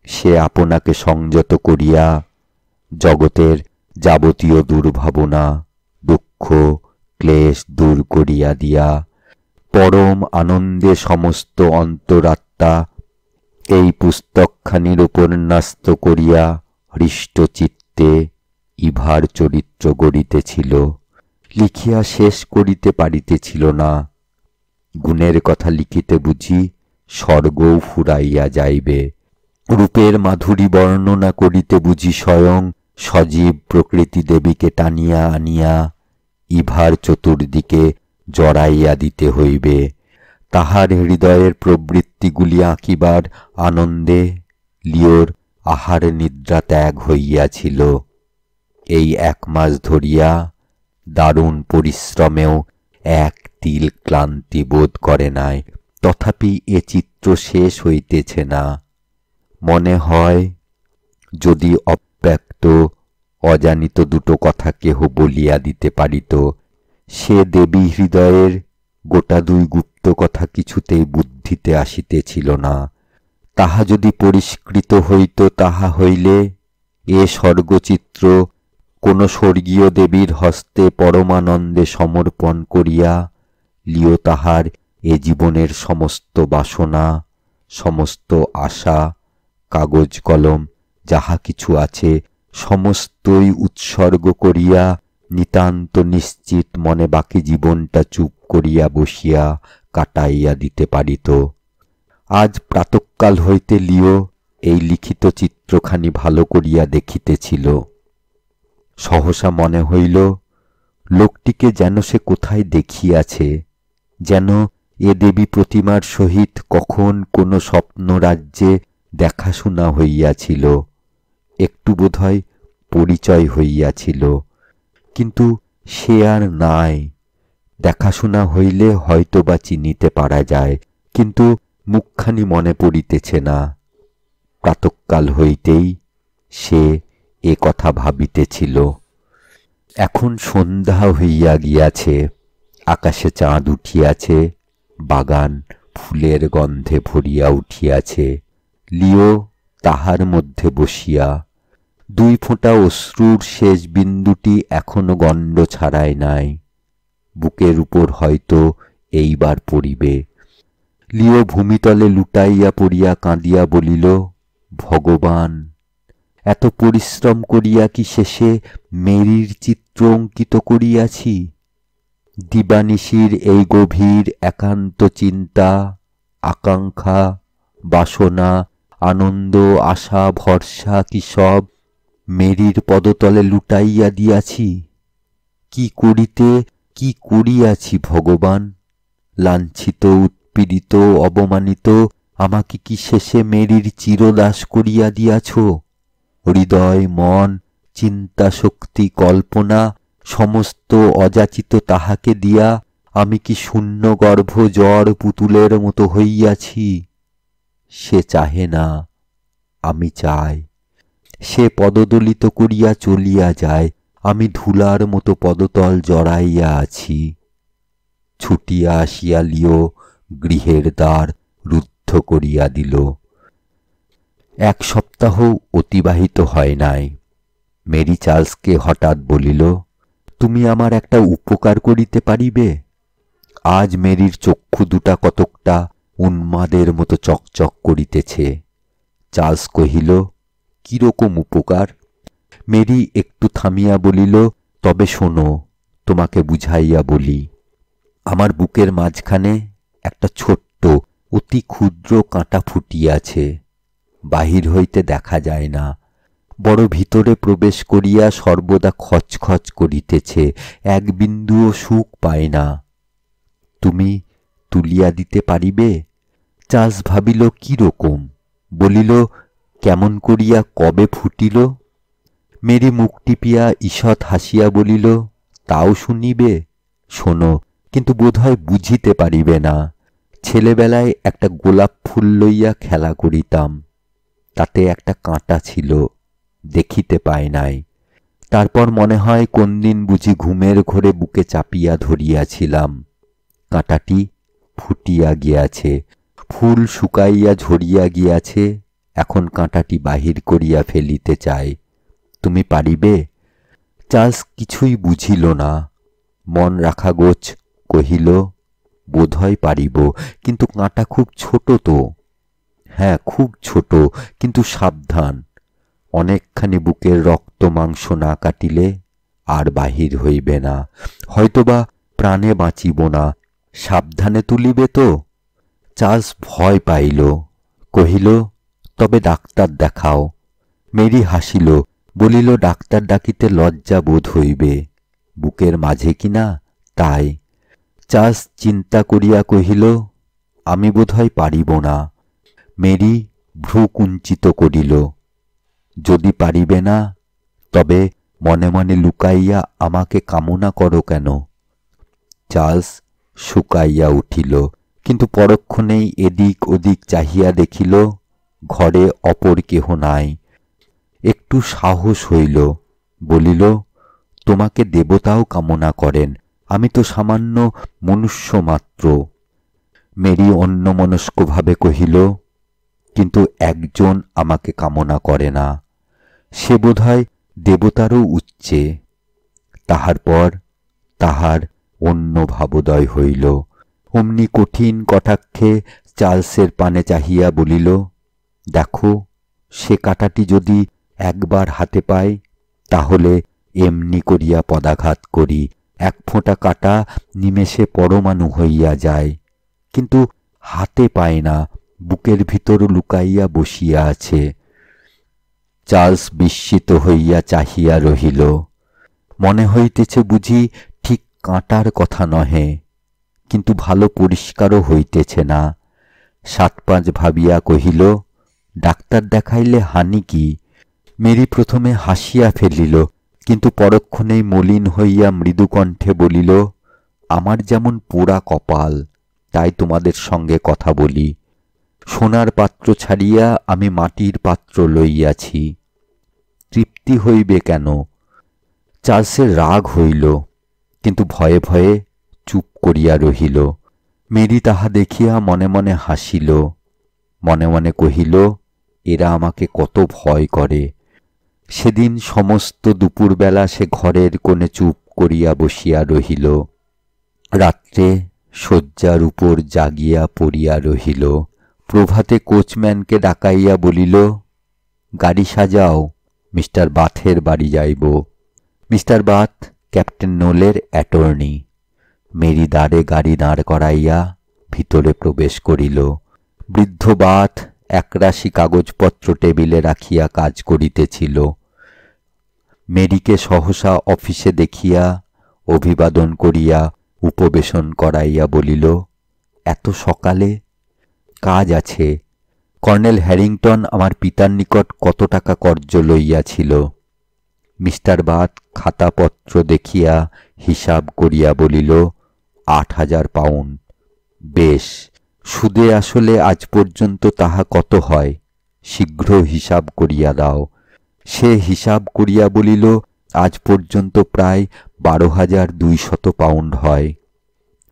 সে আপনাকে সংযত করিয়া জগতের যাবতীয় দুর্ভাবনা, দুঃখ, ক্লেশ দূর করিয়া দিয়া পরম আনন্দে সমস্ত অন্তরাত্মা এই পুস্তকখানির উপর ন্যস্ত করিয়া হৃষ্টচিত্তে ইভার চরিত্র গড়িতেছিল। লিখিয়া শেষ করিতে পারিতেছিল না। গুণের কথা লিখিতে বুঝি স্বর্গও ফুরাইয়া যাইবে। রূপের মাধুরী বর্ণনা করিতে বুঝি স্বয়ং সজীব প্রকৃতি দেবীকে টানিয়া আনিয়া ইভার চতুর্দিকে জড়াইয়া দিতে হইবে। তাহার হৃদয়ের প্রবৃত্তিগুলি আঁকিবার আনন্দে লিওর আহার নিদ্রা ত্যাগ হইয়াছিল। এই 1 মাস ধরিয়া দারুণ পরিশ্রমেও এক তিল ক্লান্তি বোধ করে নাই। তথাপি এ চিত্র শেষ হইতেছে না। মনে হয় যদি অব্যক্ত অজানিত দুটো কথা কেহ বলিয়া দিতে পারিত, সে দেবী হৃদয়ের গোটা 2 গুপ্ত কথা কিছুতেই বুদ্ধিতে আসিতেছিল না। তাহা যদি পরিষ্কৃত হইত, তাহা হইলে এ স্বর্গচিত্র কোন স্বর্গীয় দেবীর হস্তে পরমানন্দে সমর্পণ করিয়া লিও তাহার এ জীবনের সমস্ত বাসনা, সমস্ত আশা, কাগজ কলম যাহা কিছু আছে সমস্তই উৎসর্গ করিয়া নিতান্ত নিশ্চিত মনে বাকি জীবনটা চুপ করিয়া বসিয়া কাটাইয়া দিতে পারিত। আজ প্রাতঃকাল হইতে লিও এই লিখিত চিত্রখানি ভালো করিয়া দেখিতেছিল। সহসা মনে হইল লোকটিকে যেন সে কোথায় দেখিয়াছে, যেন এ দেবী প্রতিমার সহিত কখন কোন স্বপ্নরাজ্যে দেখাশোনা হইয়াছিল, একটু বোধহয় পরিচয় হইয়াছিল। কিন্তু সে আর নাই। দেখাশোনা হইলে হয়তোবা চিনিতে পারা যায়, কিন্তু মুখখানি মনে পড়িতেছে না। প্রাতঃকাল হইতেই সে এ কথা ভাবিতেছিল। এখন সন্ধ্যা হইয়া গিয়াছে, আকাশে চাঁদ উঠিয়াছে, বাগান ফুলের গন্ধে ভরিয়া উঠিয়াছে। লিও তাহার মধ্যে বসিয়া 2 ফোঁটা অশ্রুর শেষ বিন্দুটি এখনো গণ্ড ছাড়ায় নাই। বুকের উপর হয়তো এইবার পড়িবে। লিও ভূমিতলে লুটাইয়া পড়িয়া কাঁদিয়া বলিল, ভগবান, এত পরিশ্রম করিয়া কি শেষে মেরির চিত্র অঙ্কিত করিয়াছি? দিবানিশির এই গভীর একান্ত চিন্তা, আকাঙ্ক্ষা, বাসনা, আনন্দ, আশা, ভরসা কি সব মেরির পদতলে লুটাইয়া দিয়াছি? কি করিতে কি করিয়াছি ভগবান? লাঞ্ছিত, উৎপীড়িত, অবমানিত আমাকে কি শেষে মেরির চিরদাস করিয়া দিয়াছ? হৃদয়, মন, চিন্তা শক্তি, কল্পনা সমস্ত অযাচিত তাহাকে দিয়া আমি কি শূন্য গর্ভ জড় পুতুলের মতো হইয়াছি? সে চাহে না, আমি চাই। সে পদদলিত করিয়া চলিয়া যায়, আমি ধুলার মতো পদতল জড়াইয়া আছি। ছুটিয়া আসিয়া লিও গৃহের দ্বার রুদ্ধ করিয়া দিল। 1 সপ্তাহ অতিবাহিত হয় নাই। মেরি চার্লসকে হঠাৎ বলিল, তুমি আমার একটা উপকার করিতে পারিবে? আজ মেরির চক্ষু দুটা কতকটা উন্মাদের মতো চকচক করিতেছে। চার্লস কহিল, কিরকম উপকার? মেরি একটু থামিয়া বলিল, তবে শোনো, তোমাকে বুঝাইয়া বলি। আমার বুকের মাঝখানে একটা ছোট্ট অতি ক্ষুদ্র কাঁটা ফুটিয়াছে। বাহির হইতে দেখা যায় না, বড় ভিতরে প্রবেশ করিয়া সর্বদা খচখচ করিতেছে, এক বিন্দুও সুখ পায় না। তুমি তুলিয়া দিতে পারিবে? চার্লস ভাবিল কি রকম, বলিল, কেমন করিয়া কবে ফুটিল? মেরি মুখ টিপিয়া ঈষৎ হাসিয়া বলিল, তাও শুনিবে? শোনো, কিন্তু বোধহয় বুঝিতে পারিবে না। ছেলেবেলায় একটা গোলাপ ফুল লইয়া খেলা করিতাম, তাতে একটা কাঁটা ছিল, দেখিতে পাই নাই। তারপর মনে হয় কোন দিন বুঝি ঘুমের ঘোরে বুকে চাপিয়া ধরিয়াছিলাম। কাঁটাটি ফুটিয়া গিয়াছে, ফুল শুকাইয়া ঝরিয়া গিয়াছে, এখন কাঁটাটি বাহির করিয়া ফেলিতে চাই। তুমি পারিবে? চার্লস কিছুই বুঝিল না। মন রাখা গোছ কহিল, বোধহয় পারিব, কিন্তু কাঁটা খুব ছোট তো। হ্যাঁ, খুব ছোট, কিন্তু সাবধান। অনেকখানি বুকের রক্ত মাংস না কাটিলে আর বাহির হইবে না, হয়তোবা প্রাণে বাঁচিব না। সাবধানে তুলিবে তো? চার্লস ভয় পাইল, কহিল, তবে ডাক্তার দেখাও। মেরি হাসিল, বলিল, ডাক্তার ডাকিতে লজ্জা বোধ হইবে, বুকের মাঝে কিনা, তাই। চার্লস চিন্তা করিয়া কহিল, আমি বোধহয় পারিব না। মেরি ভ্রু কুঞ্চিত করিল, যদি পারিবে না, তবে মনে মনে লুকাইয়া আমাকে কামনা করো কেন? চার্লস শুকাইয়া উঠিল, কিন্তু পরক্ষণেই এদিক ওদিক চাহিয়া দেখিল ঘরে অপর কেহ নাই। একটু সাহস হইল, বলিল, তোমাকে দেবতাও কামনা করেন, আমি তো সামান্য মনুষ্য মাত্র। মেরি অন্যমনস্কভাবে কহিল, কিন্তু একজন আমাকে কামনা করে না, সে বোধহয় দেবতারও উচ্চে। তাহার পর তাহার অন্য ভাবোদয় হইল। অমনি কঠিন কটাক্ষে চার্লসের পানে চাহিয়া বলিল, দেখো, সে কাঁটাটি যদি একবার হাতে পাই, তাহলে এমনি করিয়া পদাঘাত করি, এক ফোঁটা কাঁটা নিমেষে পরমাণু হইয়া যায়, কিন্তু হাতে পায় না, বুকের ভিতর লুকাইয়া বসিয়া আছে। চার্লস বিস্মিত হইয়া চাহিয়া রহিল। মনে হইতেছে বুঝি ঠিক কাঁটার কথা নহে, কিন্তু ভালো পরিষ্কারও হইতেছে না। ৭-৫ ভাবিয়া কহিল, ডাক্তার দেখাইলে হানি কি? মেরি প্রথমে হাসিয়া ফেলিল, কিন্তু পরক্ষণেই মলিন হইয়া মৃদুকণ্ঠে বলিল, আমার যেমন পোড়া কপাল, তাই তোমাদের সঙ্গে কথা বলি। সোনার পাত্র ছাড়িয়া আমি মাটির পাত্র লইয়াছি। তৃপ্তি হইবে কেন? চার্লসের রাগ হইল, কিন্তু ভয়ে ভয়ে চুপ করিয়া রহিল। মেরি তাহা দেখিয়া মনে মনে হাসিল, মনে মনে কহিল, এরা আমাকে কত ভয় করে। সেদিন সমস্ত দুপুরবেলা সে ঘরের কোণে চুপ করিয়া বসিয়া রহিল। রাত্রে শয্যার উপর জাগিয়া পড়িয়া রহিল। প্রভাতে কোচম্যানকে ডাকাইয়া বলিল, গাড়ি সাজাও, মিস্টার বাথের বাড়ি যাইব। মিস্টার বাথ ক্যাপ্টেন নোলের অ্যাটর্নি। মেরি দ্বারে গাড়ি দাঁড় করাইয়া ভিতরে প্রবেশ করিল। বৃদ্ধ বাথ একরাশি কাগজপত্র টেবিলে রাখিয়া কাজ করিতেছিল। মেরিকে সহসা অফিসে দেখিয়া অভিবাদন করিয়া উপবেশন করাইয়া বলিল, এত সকালে? কাজ আছে। কর্নেল হ্যারিংটন আমার পিতার নিকট কত টাকা কর্জ লইয়াছিল। মিস্টার বাথ খাতাপত্র দেখিয়া হিসাব করিয়া বলিল, ৮,০০০ পাউন্ড। বেশ, সুদে আসলে আজ পর্যন্ত তাহা কত হয়? শীঘ্র হিসাব করিয়া দাও। সে হিসাব করিয়া বলিল, আজ পর্যন্ত প্রায় ১২,২০০ পাউন্ড হয়।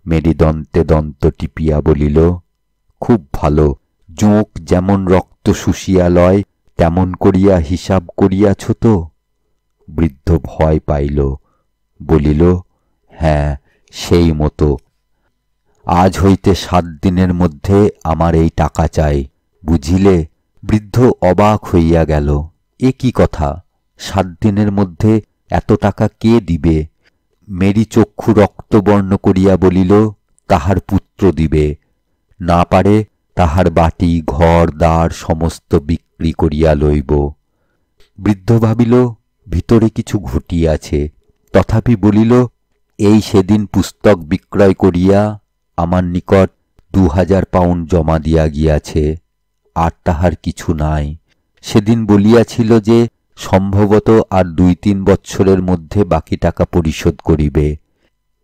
মেরি দন্তে দন্ত টিপিয়া বলিল, খুব ভালো, জোঁক যেমন রক্ত শুষিয়া লয় তেমন করিয়া হিসাব করিয়াছ তো? বৃদ্ধ ভয় পাইল, বলিল, হ্যাঁ, সেই মতো। আজ হইতে ৭ দিনের মধ্যে আমার এই টাকা চাই, বুঝিলে? বৃদ্ধ অবাক হইয়া গেল। এ কি কথা? ৭ দিনের মধ্যে এত টাকা কে দিবে? মেরি চক্ষু রক্তবর্ণ করিয়া বলিল, তাহার পুত্র দিবে। না পারে তাহার বাটি ঘর দ্বার সমস্ত বিক্রি করিয়া লইব। বৃদ্ধ ভাবিল ভিতরে কিছু ঘটিয়াছে, তথাপি বলিল, এই সেদিন পুস্তক বিক্রয় করিয়া আমার নিকট ২,০০০ পাউন্ড জমা দিয়া গিয়াছে, আর তাহার কিছু নাই। সেদিন বলিয়াছিল যে সম্ভবত আর ২-৩ বৎসরের মধ্যে বাকি টাকা পরিশোধ করিবে,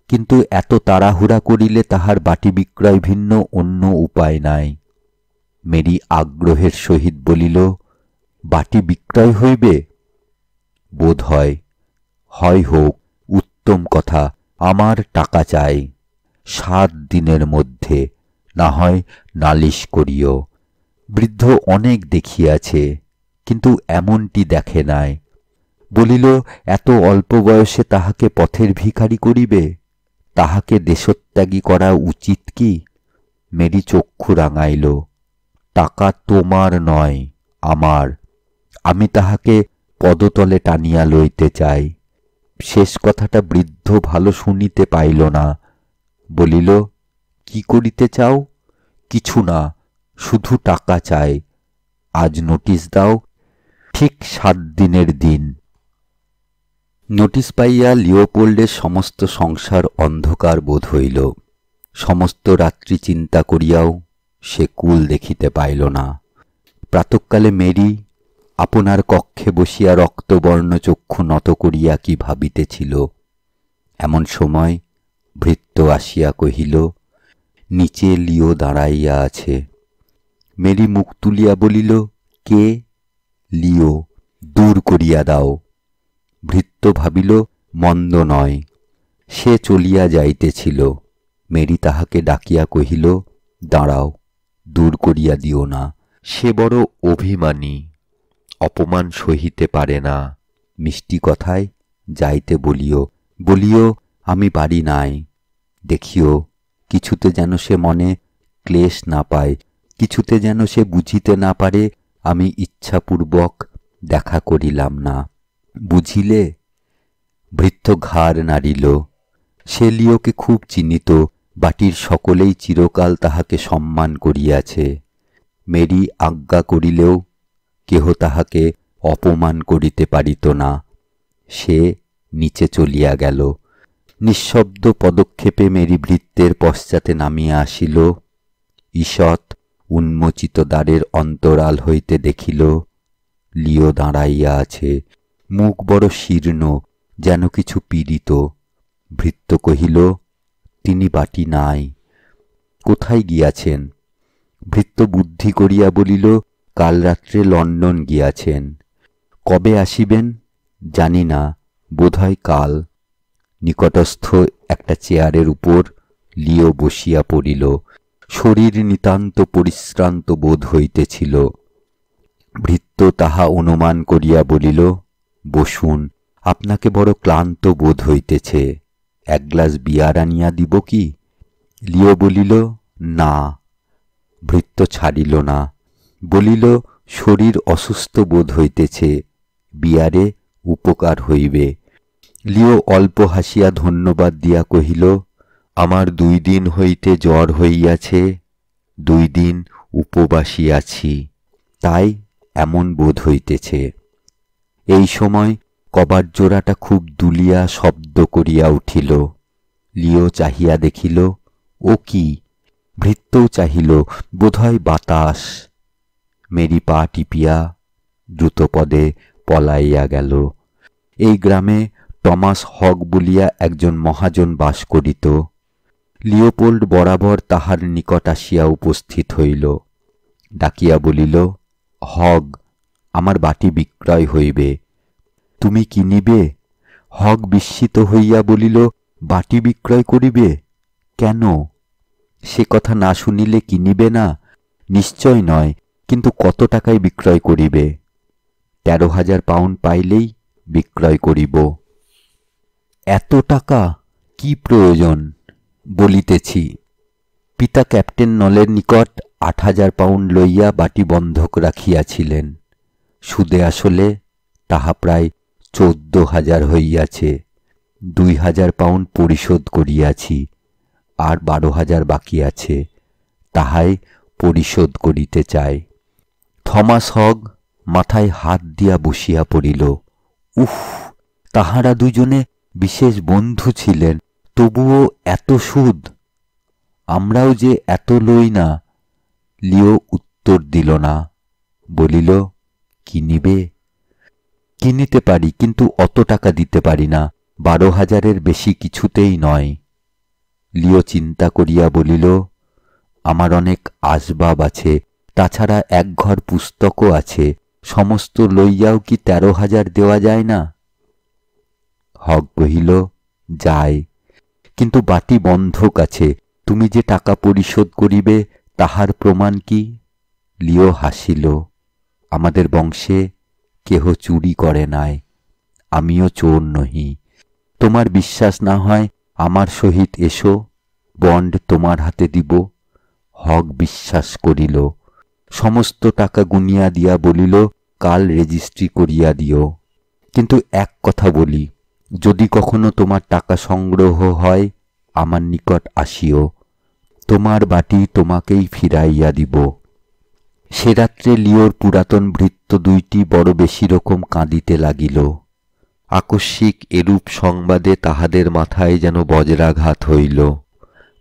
কিন্তু এত তাড়াহুড়া করিলে তাহার বাটি বিক্রয় ভিন্ন অন্য উপায় নাই। মেরি আগ্রহের সহিত বলিল, বাটি বিক্রয় হইবে? বোধ হয়। হয় হোক, উত্তম কথা। আমার টাকা চাই ৭ দিনের মধ্যে, না হয় নালিশ করিও। বৃদ্ধ অনেক দেখিয়াছে, কিন্তু এমনটি দেখে নাই। বলিল, এত অল্প বয়সে তাহাকে পথের ভিখারি করিবে? তাহাকে দেশত্যাগী করা উচিত কি? মেরি চক্ষু রাঙাইল। টাকা তোমার নয়, আমার। আমি তাহাকে পদতলে টানিয়া লইতে চাই। শেষ কথাটা বৃদ্ধ ভালো শুনিতে পাইল না। বলিল, কি করিতে চাও? কিছু না, শুধু টাকা চাই। আজ নোটিশ দাও, ঠিক ৭ দিনের দিন। নোটিশ পাইয়া লিওপোল্ডের সমস্ত সংসার অন্ধকার বোধ হইল। সমস্ত রাত্রি চিন্তা করিয়াও সে কুল দেখিতে পাইল না। প্রাতঃকালে মেরি আপনার কক্ষে বসিয়া রক্তবর্ণ চক্ষু নত করিয়া কি ভাবিতেছিল। এমন সময় ভৃত্য আসিয়া কহিল, নিচে লিও দাঁড়াইয়া আছে। মেরি মুখ তুলিয়া বলিল, কে? লিও, দূর করিয়া দাও। ভৃত্য ভাবিল মন্দ নয়, সে চলিয়া যাইতেছিল। মেরি তাহাকে ডাকিয়া কহিল, দাঁড়াও, দূর করিয়া দিও না। সে বড় অভিমানী, অপমান সহিতে পারে না। মিষ্টি কথায় যাইতে বলিও, বলিও আমি বাড়ি নাই। দেখিও কিছুতে যেন সে মনে ক্লেশ না পায়, কিছুতে যেন সে বুঝিতে না পারে আমি ইচ্ছাপূর্বক দেখা করিলাম না, বুঝিলে? ভৃত্য ঘাড় নাড়িল। সে লিওকে খুব চিনিত, বাটির সকলেই চিরকাল তাহাকে সম্মান করিয়াছে। মেরি আজ্ঞা করিলেও কেহ তাহাকে অপমান করিতে পারিত না। সে নিচে চলিয়া গেল। নিঃশব্দ পদক্ষেপে মেরি ভৃত্যের পশ্চাতে নামিয়া আসিল। ঈষৎ উন্মোচিত দ্বারের অন্তরাল হইতে দেখিল লিও দাঁড়াইয়া আছে, মুখ বড় শীর্ণ, যেন কিছু পীড়িত। ভৃত্য কহিল, তিনি বাটি নাই, কোথায় গিয়াছেন? ভৃত্য বুদ্ধি করিয়া বলিল, কাল রাত্রে লন্ডন গিয়াছেন। কবে আসিবেন জানি না, বোধহয় কাল। নিকটস্থ একটা চেয়ারের উপর লিও বসিয়া পড়িল। শরীর নিতান্ত পরিশ্রান্ত বোধ হইতেছিল। ভৃত্য তাহা অনুমান করিয়া বলিল, বসুন, আপনাকে বড় ক্লান্ত বোধ হইতেছে, এক গ্লাস বিয়ার আনিয়া দিব কি? লিও বলিল, না। ভৃত্য ছাড়িল না, বলিল, শরীর অসুস্থ বোধ হইতেছে, বিয়ারে উপকার হইবে। লিও অল্প হাসিয়া ধন্যবাদ দিয়া কহিল, আমার 2 দিন হইতে জ্বর হইয়াছে, 2 দিন উপবাসী আছি, তাই এমন বোধ হইতেছে। এই সময় কবাট জোড়াটা খুব দুলিয়া শব্দ করিয়া উঠিল। লিও চাহিয়া দেখিল, ও কি? ভৃত্যও চাহিল, বোধহয় বাতাস। মেরি পা টিপিয়া দ্রুতপদে পলাইয়া গেল। এই গ্রামে টমাস হগ বলিয়া একজন মহাজন বাস করিত। লিওপোল্ড বরাবর তাহার নিকট আসিয়া উপস্থিত হইল। ডাকিয়া বলিল, হগ, আমার বাটি বিক্রয় হইবে, তুমি কিনিবে? হগ বিস্মিত হইয়া বলিল, বাটি বিক্রয় করিবে? কেন? সে কথা না শুনিলে কিনিবে না? নিশ্চয় নয়, কিন্তু কত টাকায় বিক্রয় করিবে? 13,000 পাউন্ড পাইলেই বিক্রয় করিব। এত টাকা কি প্রয়োজন? বলিতেছি, পিতা ক্যাপ্টেন নলের নিকট 8,000 পাউন্ড লইয়া বাটি বন্ধক রাখিয়াছিলেন। সুদে আসলে তাহা প্রায় 14,000 হইয়াছে। 2,000 পাউন্ড পরিশোধ করিয়াছি, আর 12,000 বাকি আছে, তাহাই পরিশোধ করিতে চাই। থমাস হগ মাথায় হাত দিয়া বসিয়া পড়িল। উফ, তাহারা দুজনে বিশেষ বন্ধু ছিলেন, তবুও এত সুদ! আমরাও যে এত লই না। লিও উত্তর দিল না, বলিল, কিনিবে? কিনিতে পারি, কিন্তু অত টাকা দিতে পারি না, 12,000-এর বেশি কিছুতেই নয়। লিও চিন্তা করিয়া বলিল, আমার অনেক আসবাব আছে, তাছাড়া 1 ঘর পুস্তকও আছে, সমস্ত লইয়াও কি 13,000 দেওয়া যায় না? হগ কহিল, যায়, কিন্তু বাটি বন্ধক আছে, তুমি যে টাকা পরিশোধ করিবে তাহার প্রমাণ কি? লিও হাসিল, আমাদের বংশে কেহ চুরি করে নাই, আমিও চোর নহি। তোমার বিশ্বাস না হয় আমার সহিত এসো, বন্ড তোমার হাতে দিব। হগ বিশ্বাস করিল, সমস্ত টাকা গুনিয়া দিয়া বলিল, কাল রেজিস্ট্রি করিয়া দিও। কিন্তু এক কথা বলি, যদি কখনো তোমার টাকা সংগ্রহ হয় আমার নিকট আসিও, তোমার বাটি তোমাকেই ফিরাইয়া দিব। সে রাত্রে লিওর পুরাতন ভৃত্য 2টি বড় বেশি রকম কাঁদিতে লাগিল। আকস্মিক এরূপ সংবাদে তাহাদের মাথায় যেন বজ্রাঘাত হইল।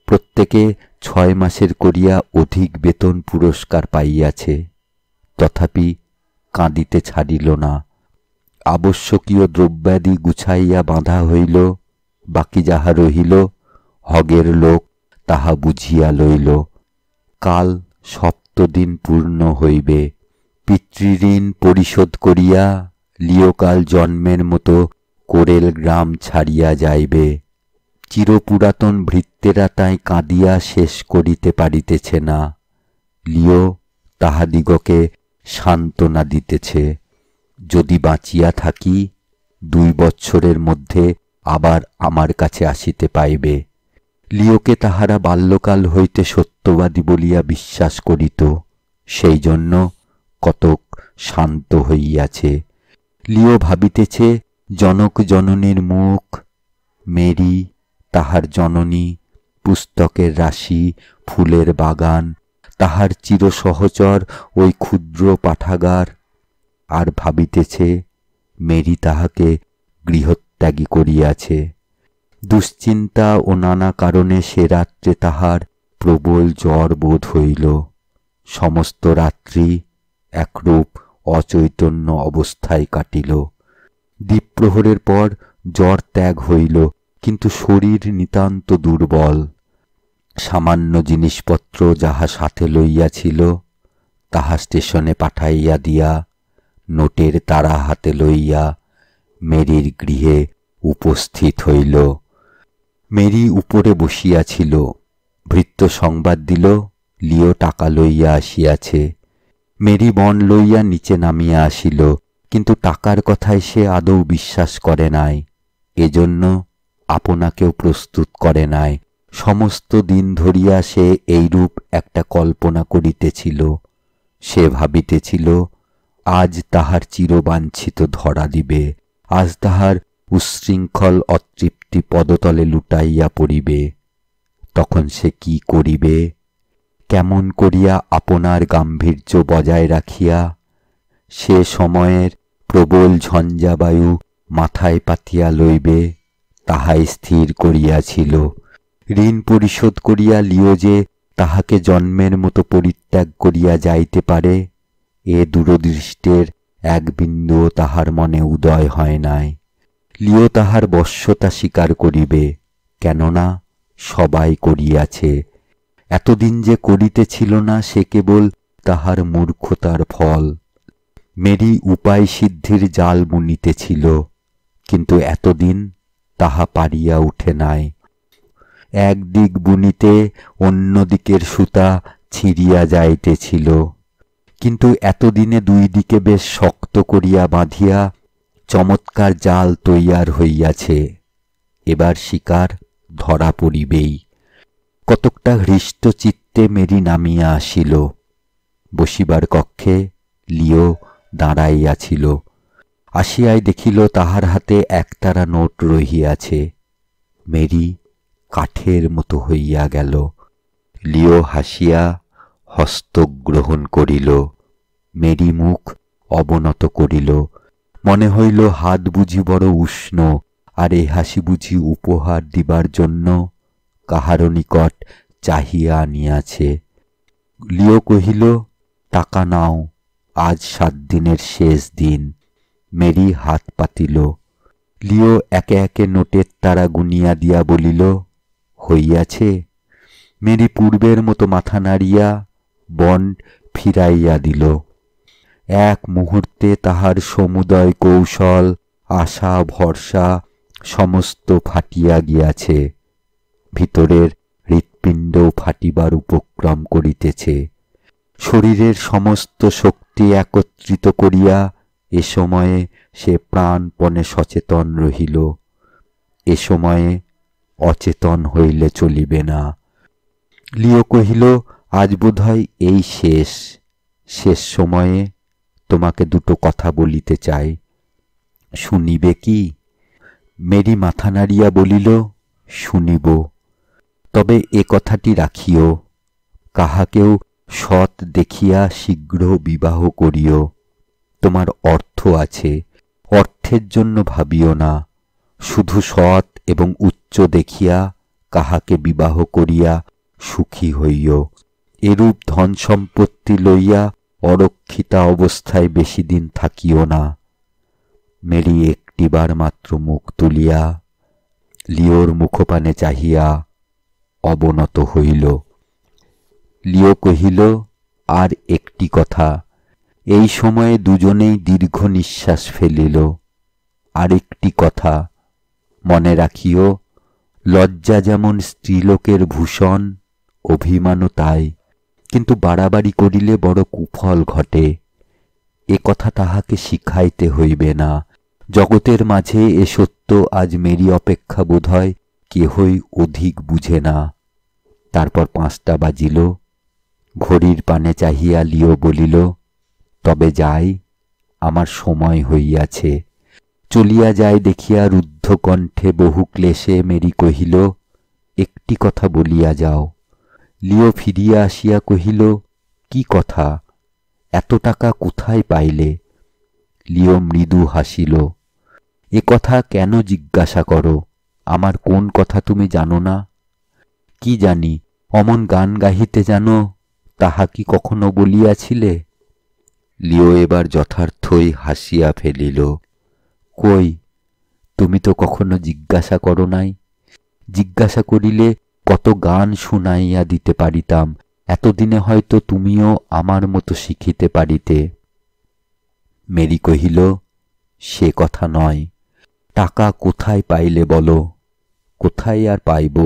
প্রত্যেকে 6 মাসের করিয়া অধিক বেতন পুরস্কার পাইয়াছে, তথাপি কাঁদিতে ছাড়িল না। আবশ্যকীয় দ্রব্যাদি গুছাইয়া বাঁধা হইল, বাকি যাহা রহিল হগের লোক তাহা বুঝিয়া লইল। কাল 7 দিন পূর্ণ হইবে, পিতৃঋণ পরিশোধ করিয়া লিওকাল জন্মের মতো কোরেল গ্রাম ছাড়িয়া যাইবে। চিরপুরাতন ভৃত্যেরা তাই কাঁদিয়া শেষ করিতে পারিতেছে না। লিও তাহাদিগকে সান্ত্বনা দিতেছে, যদি বাঁচিয়া থাকি 2 বৎসরের মধ্যে আবার আমার কাছে আসিতে পাইবে। লিওকে তাহারা বাল্যকাল হইতে সত্যবাদী বলিয়া বিশ্বাস করিত, সেই জন্য কতক শান্ত হইয়াছে। লিও ভাবিতেছে জনক জননীর মুখ, মেরি তাহার জননী, পুস্তকের রাশি, ফুলের বাগান, তাহার চিরসহচর ওই ক্ষুদ্র পাঠাগার। আর ভাবিতেছে মেরি তাহাকে গৃহত্যাগী করিয়াছে। দুশ্চিন্তা ও নানা কারণে সে রাত্রে তাহার প্রবল জ্বর বোধ হইল। সমস্ত রাত্রি একরূপ অচৈতন্য অবস্থায় কাটিল। দ্বীপ্রহরের পর জ্বর ত্যাগ হইল, কিন্তু শরীর নিতান্ত দুর্বল। সামান্য জিনিসপত্র যাহা সাথে লইয়াছিল তাহা স্টেশনে পাঠাইয়া দিয়া নোটের তাড়া হাতে লইয়া মেরির গৃহে উপস্থিত হইল। মেরি উপরে বসিয়াছিল। ভৃত্য সংবাদ দিল লিও টাকা লইয়া আসিয়াছে। মেরি বন লইয়া নিচে নামিয়া আসিল, কিন্তু টাকার কথায় সে আদৌ বিশ্বাস করে নাই, এজন্য আপনাকেও প্রস্তুত করে নাই। সমস্ত দিন ধরিয়া সে এইরূপ একটা কল্পনা করিতেছিল। সে ভাবিতেছিল আজ তাহার চিরবাঞ্ছিত ধরা দিবে, আজ তাহার উচ্ছৃঙ্খল অতৃপ্তি পদতলে লুটাইয়া পড়িবে। তখন সে কি করিবে? কেমন করিয়া আপনার গাম্ভীর্য বজায় রাখিয়া সে সময়ের প্রবল ঝঞ্ঝাবায়ু মাথায় পাতিয়া লইবে তাহাই স্থির করিয়াছিল। ঋণ পরিশোধ করিয়া লিও যে তাহাকে জন্মের মতো পরিত্যাগ করিয়া যাইতে পারে, এ দূরদৃষ্টের এক বিন্দুও তাহার মনে উদয় হয় নাই। লিও তাহার বশ্যতা স্বীকার করিবে, কেননা সবাই করিয়াছে। এতদিন যে করিতেছিল না সে কেবল তাহার মূর্খতার ফল। মেরি উপায় সিদ্ধির জাল বুনিতেছিল, কিন্তু এতদিন তাহা পারিয়া উঠে নাই। একদিক বুনিতে অন্য দিকের সুতা ছিঁড়িয়া যাইতেছিল, কিন্তু এতদিনে 2 দিকে বেশ শক্ত করিয়া বাঁধিয়া চমৎকার জাল তৈয়ার হইয়াছে। এবার শিকার ধরা পড়িবেই। কতকটা হৃষ্ট চিত্তে মেরি নামিয়া আসিল। বসিবার কক্ষে লিও দাঁড়াইয়াছিল। আসিয়াই দেখিল তাহার হাতে একতারা নোট রহিয়াছে। মেরি কাঠের মতো হইয়া গেল। লিও হাসিয়া হস্তগ্রহণ করিল। মেরি মুখ অবনত করিল। মনে হইল হাত বুঝি বড় উষ্ণ, আর এ হাসি বুঝি উপহার দিবার জন্য কাহারও নিকট চাহিয়া আনিয়াছে। লিও কহিল, টাকা নাও, আজ 7 দিনের শেষ দিন। মেরি হাত পাতিল। লিও একে একে নোটের তারা গুনিয়া দিয়া বলিল, হইয়াছে? মেরি পূর্বের মতো মাথা নাড়িয়া বন্ড ফিরাইয়া দিল। এক মুহূর্তে তাহার সমুদয় কৌশল, আশা, ভরসা সমস্ত ফাটিয়া গিয়াছে। ভিতরের হৃৎপিণ্ডও ফাটিবার উপক্রম করিতেছে। শরীরের সমস্ত শক্তি একত্রিত করিয়া এ সময়ে সে প্রাণপণে সচেতন রহিল। এ সময়ে অচেতন হইলে চলিবে না। লিও কহিল, আজ বোধহয় এই শেষ সময়ে তোমাকে 2 কথা বলিতে চাই, শুনিবে কি? মেরি মাথা নাড়িয়া বলিল, শুনিব, তবে এ কথাটি রাখিও, কাহাকেও সৎ দেখিয়া শীঘ্র বিবাহ করিও। তোমার অর্থ আছে, অর্থের জন্য ভাবিও না। শুধু সৎ এবং উচ্চ দেখিয়া কাহাকে বিবাহ করিয়া সুখী হইও। এরূপ ধন সম্পত্তি লইয়া অরক্ষিতা অবস্থায় বেশি দিন থাকিও না। মেরি একটিবার মাত্র মুখ তুলিয়া লিওর মুখপানে চাহিয়া অবনত হইল। লিও কহিল, আর একটি কথা। এই সময়ে দুজনেই দীর্ঘ নিঃশ্বাস ফেলিল। আর একটি কথা, মনে রাখিও, লজ্জা যেমন স্ত্রীলোকের ভূষণ, অভিমানও তাই, কিন্তু বাড়াবাড়ি করিলে বড় কুফল ঘটে। এ কথা তাহাকে শিখাইতে হইবে না। জগতের মাঝে এ সত্য আজ মেরি অপেক্ষা বোধহয় কেহই অধিক বুঝে না। তারপর 5টা বাজিল। ঘড়ির পানে চাহিয়া লিও বলিল, তবে যাই, আমার সময় হইয়াছে। চলিয়া যায় দেখিয়া রুদ্ধ কণ্ঠে বহু ক্লেশে মেরি কহিল, একটি কথা বলিয়া যাও। লিও ফিরিয়া আসিয়া কহিল, কি কথা? এত টাকা কোথায় পাইলে? লিও মৃদু হাসিল। এ কথা কেন জিজ্ঞাসা করো? আমার কোন কথা তুমি জানো না? কি জানি, অমন গান গাহিতে জানো, তাহা কি কখনো বলিয়াছিলে? লিও এবার যথার্থই হাসিয়া ফেলিল। কই, তুমি তো কখনো জিজ্ঞাসা করো নাই। জিজ্ঞাসা করিলে কত গান শুনাইয়া দিতে পারিতাম। এতদিনে হয়তো তুমিও আমার মতো শিখিতে পারিতে। মেরি কহিল, সে কথা নয়। টাকা কোথায় পাইলে বলো? কোথায় আর পাইব?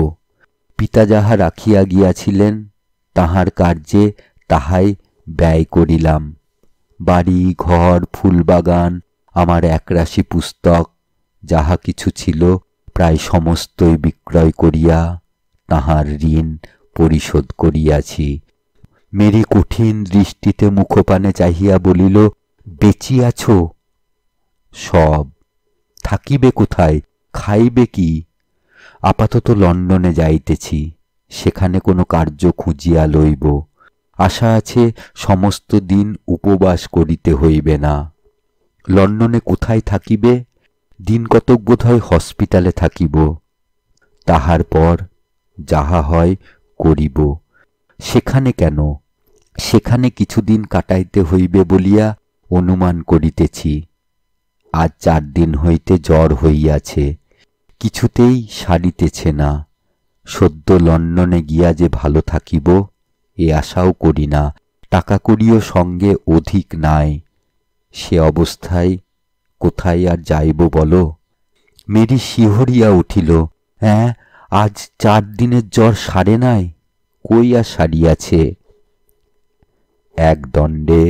পিতা যাহা রাখিয়া গিয়াছিলেন, তাহার কার্যে তাহাই ব্যয় করিলাম। বাড়ি ঘর, ফুলবাগান, আমার একরাশি পুস্তক, যাহা কিছু ছিল প্রায় সমস্তই বিক্রয় করিয়া তাহার ঋণ পরিশোধ করিয়াছি। মেরি কঠিন দৃষ্টিতে মুখপানে চাহিয়া বলিল, বেচিয়াছ? সব। থাকিবে কোথায়? খাইবে কি? আপাতত লন্ডনে যাইতেছি, সেখানে কোনো কার্য খুঁজিয়া লইব। আশা আছে সমস্ত দিন উপবাস করিতে হইবে না। লন্ডনে কোথায় থাকিবে? দিন কতক বোধহয় হসপিটালে থাকিব। তাহার পর যাহা হয় করিব। সেখানে কেন? সেখানে কিছুদিন কাটাইতে হইবে বলিয়া অনুমান করিতেছি। আজ 4 দিন হইতে জ্বর হইয়াছে, কিছুতেই সারিতেছে না। সদ্য লন্ডনে গিয়া যে ভালো থাকিব এ আশাও করি না। টাকা কড়িও সঙ্গে অধিক নাই। সে অবস্থায় কোথায় আর যাইব বলো? মেরি শিহরিয়া উঠিল। হ্যাঁ, আজ 4 দিনের জ্বর সারে নাই? কই আর সারিয়াছে? এক দণ্ডে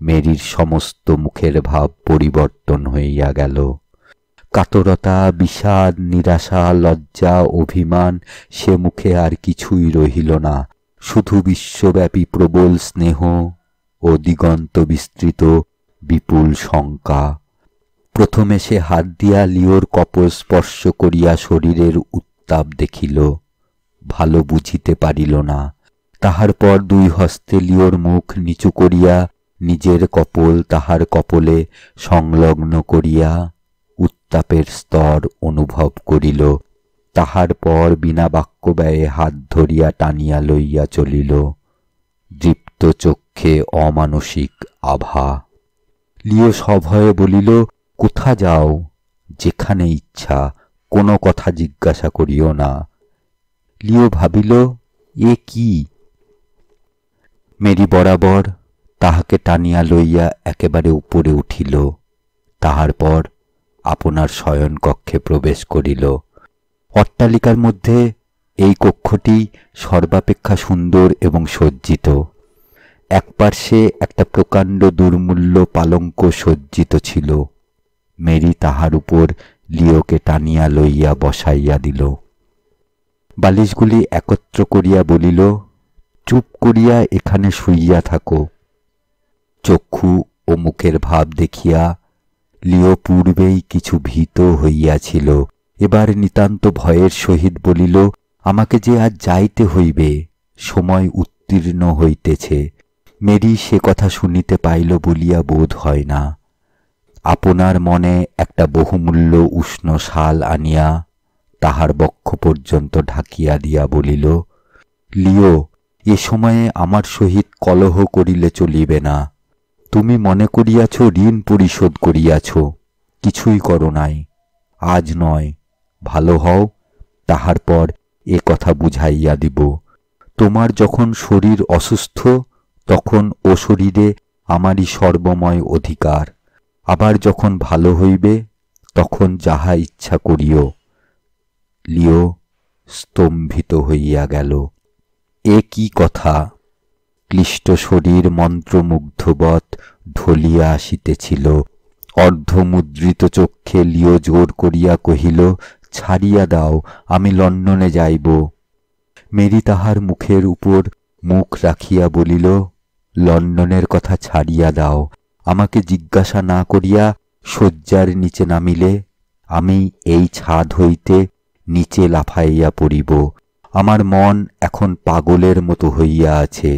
মেরির সমস্ত মুখের ভাব পরিবর্তন হইয়া গেল। কাতরতা, বিষাদ, নিরাশা, লজ্জা, অভিমান, সে মুখে আর কিছুই রহিল না। শুধু বিশ্বব্যাপী প্রবল স্নেহ ও দিগন্ত বিস্তৃত বিপুল শঙ্কা। প্রথমে সে হাত দিয়া লিওর কপোল স্পর্শ করিয়া শরীরের উত্তাপ দেখিল, ভালো বুঝিতে পারিল না। তাহার পর 2 হস্তে লিওর মুখ নিচু করিয়া নিজের কপোল তাহার কপোলে সংলগ্ন করিয়া উত্তাপের স্তর অনুভব করিল। তাহার পর বিনা বাক্য ব্যয়ে হাত ধরিয়া টানিয়া লইয়া চলিল। দীপ্ত চক্ষে অমানসিক আভা। লিও সভয়ে বলিল, কোথা যাও? যেখানে ইচ্ছা, কোনো কথা জিজ্ঞাসা করিও না। লিও ভাবিল, এ কি? মেরি বরাবর তাহাকে টানিয়া লইয়া একেবারে উপরে উঠিল। তাহার পর আপনার শয়নকক্ষে প্রবেশ করিল। অট্টালিকার মধ্যে এই কক্ষটি সর্বাপেক্ষা সুন্দর এবং সজ্জিত। এক পার্শ্বে একটা প্রকাণ্ড দুর্মূল্য পালঙ্ক সজ্জিত ছিল। মেরি তাহার উপর লিওকে টানিয়া লইয়া বসাইয়া দিল। বালিশগুলি একত্র করিয়া বলিল, চুপ করিয়া এখানে শুইয়া থাকো। চক্ষু ও মুখের ভাব দেখিয়া লিও পূর্বেই কিছু ভীত হইয়াছিল, এবার নিতান্ত ভয়ের সহিত বলিল, আমাকে যে আজ যাইতে হইবে, সময় উত্তীর্ণ হইতেছে। মেরি সে কথা শুনিতে পাইল বলিয়া বোধ হয় না। আপনার মনে একটা বহুমূল্য উষ্ণ শাল আনিয়া তাহার বক্ষ পর্যন্ত ঢাকিয়া দিয়া বলিল, লিও, এ সময়ে আমার সহিত কলহ করিলে চলিবে না। তুমি মনে করিয়াছ ঋণ পরিশোধ করিয়াছ, কিছুই করো নাই। আজ নয়, ভালো হও, তাহার পর এ কথা বুঝাইয়া দিব। তোমার যখন শরীর অসুস্থ, তখন ও শরীরে আমারই সর্বময় অধিকার। আবার যখন ভালো হইবে, তখন যাহা ইচ্ছা করিও। লিও স্তম্ভিত হইয়া গেল। এ কি কথা! ক্লিষ্ট শরীর মন্ত্রমুগ্ধবৎ ঢলিয়া আসিতেছিল। অর্ধমুদ্রিত চক্ষে লিও জোর করিয়া কহিল, ছাড়িয়া দাও, আমি লন্ডনে যাইব। মেরি তাহার মুখের উপর মুখ রাখিয়া বলিল, লন্ডনের কথা ছাড়িয়া দাও। আমাকে জিজ্ঞাসা না করিয়া শয্যার নিচে নামিলে আমি এই ছাদ হইতে নিচে লাফাইয়া পড়িব। আমার মন এখন পাগলের মতো হইয়া আছে।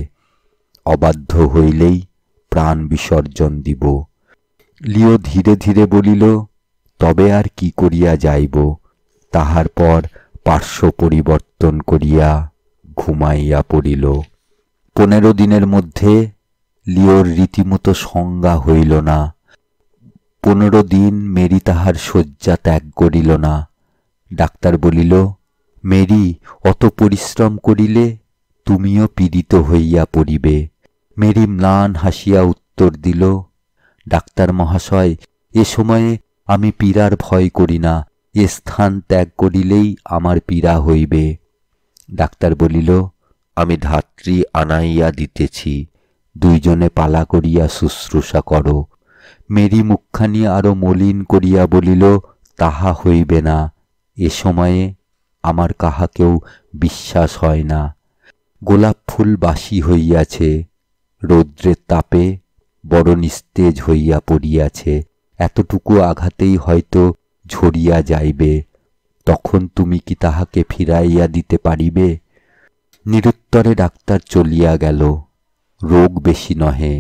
অবাধ্য হইলেই প্রাণ বিসর্জন দিব। লিও ধীরে ধীরে বলিল, তবে আর কি করিয়া যাইব। তাহার পর পার্শ্ব পরিবর্তন করিয়া ঘুমাইয়া পড়িল। 15 দিনের মধ্যে লিওর রীতিমতো সংজ্ঞা হইল না। 15 দিন মেরি তাহার শয্যা ত্যাগ করিল না। ডাক্তার বলিল, মেরি, অত পরিশ্রম করিলে তুমিও পীড়িত হইয়া পড়িবে। মেরি ম্লান হাসিয়া উত্তর দিল, ডাক্তার মহাশয়, এ সময়ে আমি পীড়ার ভয় করি না। এ স্থান ত্যাগ করিলেই আমার পীড়া হইবে। ডাক্তার বলিল, আমি ধাত্রী আনাইয়া দিতেছি, দুইজনে পালা করিয়া শুশ্রূষা করো। মেরি মুখখানি আরো মলিন করিয়া বলিল, তাহা হইবে না। এ সময়ে আমার কাহাকেও বিশ্বাস হয় না। গোলাপ ফুল বাসি হইয়াছে, রৌদ্রের তাপে বড় নিস্তেজ হইয়া পড়িয়াছে। এতটুকু আঘাতেই হয়তো ঝরিয়া যাইবে। তখন তুমি কি তাহাকে ফিরাইয়া দিতে পারিবে? নিরুত্তরে ডাক্তার চলিয়া গেল। রোগ বেশি নহে।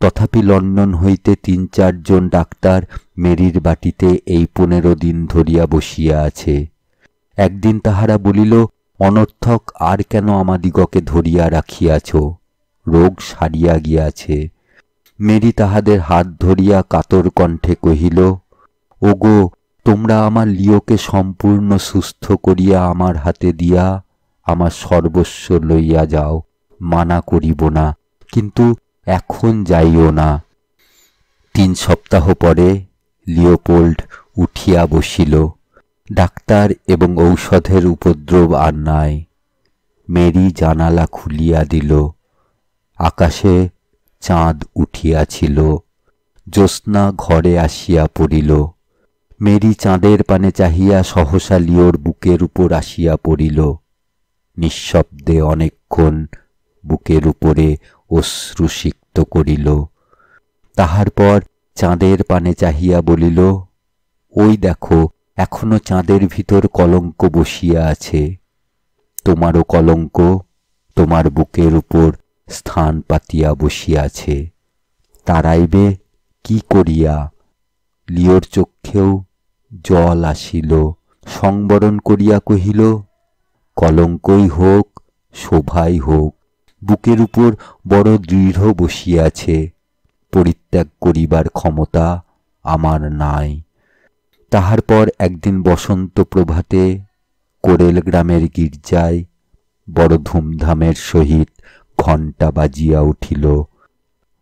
তথাপি লন্ডন হইতে 3-4 জন ডাক্তার মেরির বাটিতে এই 15 দিন ধরিয়া বসিয়া আছে। একদিন তাহারা বলিল, অনর্থক আর কেন আমাদিগকে ধরিয়া রাখিয়াছ? রোগ সারিয়া গিয়াছে। মেরি তাহাদের হাত ধরিয়া কাতর কণ্ঠে কহিল, ওগো, তোমরা আমার লিওকে সম্পূর্ণ সুস্থ করিয়া আমার হাতে দিয়া আমার সর্বস্ব লইয়া যাও। মানা করিব না, কিন্তু এখন যাইও না। 3 সপ্তাহ পরে লিওপোল্ড উঠিয়া বসিল। ডাক্তার এবং ঔষধের উপদ্রব আর নাই। মেরি জানালা খুলিয়া দিল। আকাশে চাঁদ উঠিয়াছিল। জ্যোৎস্না ঘরে আসিয়া পড়িল। মেরি চাঁদের পানে চাহিয়া সহসা লিওর বুকের উপর আসিয়া পড়িল। নিঃশব্দে অনেকক্ষণ বুকের উপরে অশ্রুসিক্ত করিল। তাহার পর চাঁদের পানে চাহিয়া বলিল, ওই দেখো, এখনো চাঁদের ভিতর কলঙ্ক বসিয়া আছে। তোমারও কলঙ্ক তোমার বুকের উপর স্থান পাতিয়া বসিয়াছে। তাড়াইবে কি করিয়া? লিওর চক্ষেও জল আসিল। সংবরণ করিয়া কহিল, কলঙ্কই হোক, শোভাই হোক, বুকের উপর বড় দৃঢ় বসিয়াছে। পরিত্যাগ করিবার ক্ষমতা আমার নাই। তাহার পর একদিন বসন্ত প্রভাতে কোরেল গ্রামের গির্জায় বড় ধুমধামের সহিত ঘণ্টা বাজিয়া উঠিল।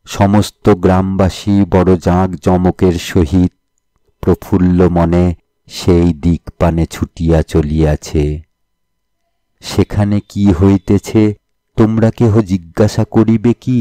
সমস্ত গ্রামবাসী বড় জাঁকজমকের সহিত প্রফুল্ল মনে সেই দিকপানে ছুটিয়া চলিয়াছে। সেখানে কি হইতেছে তোমরা কেহ জিজ্ঞাসা করিবে কি?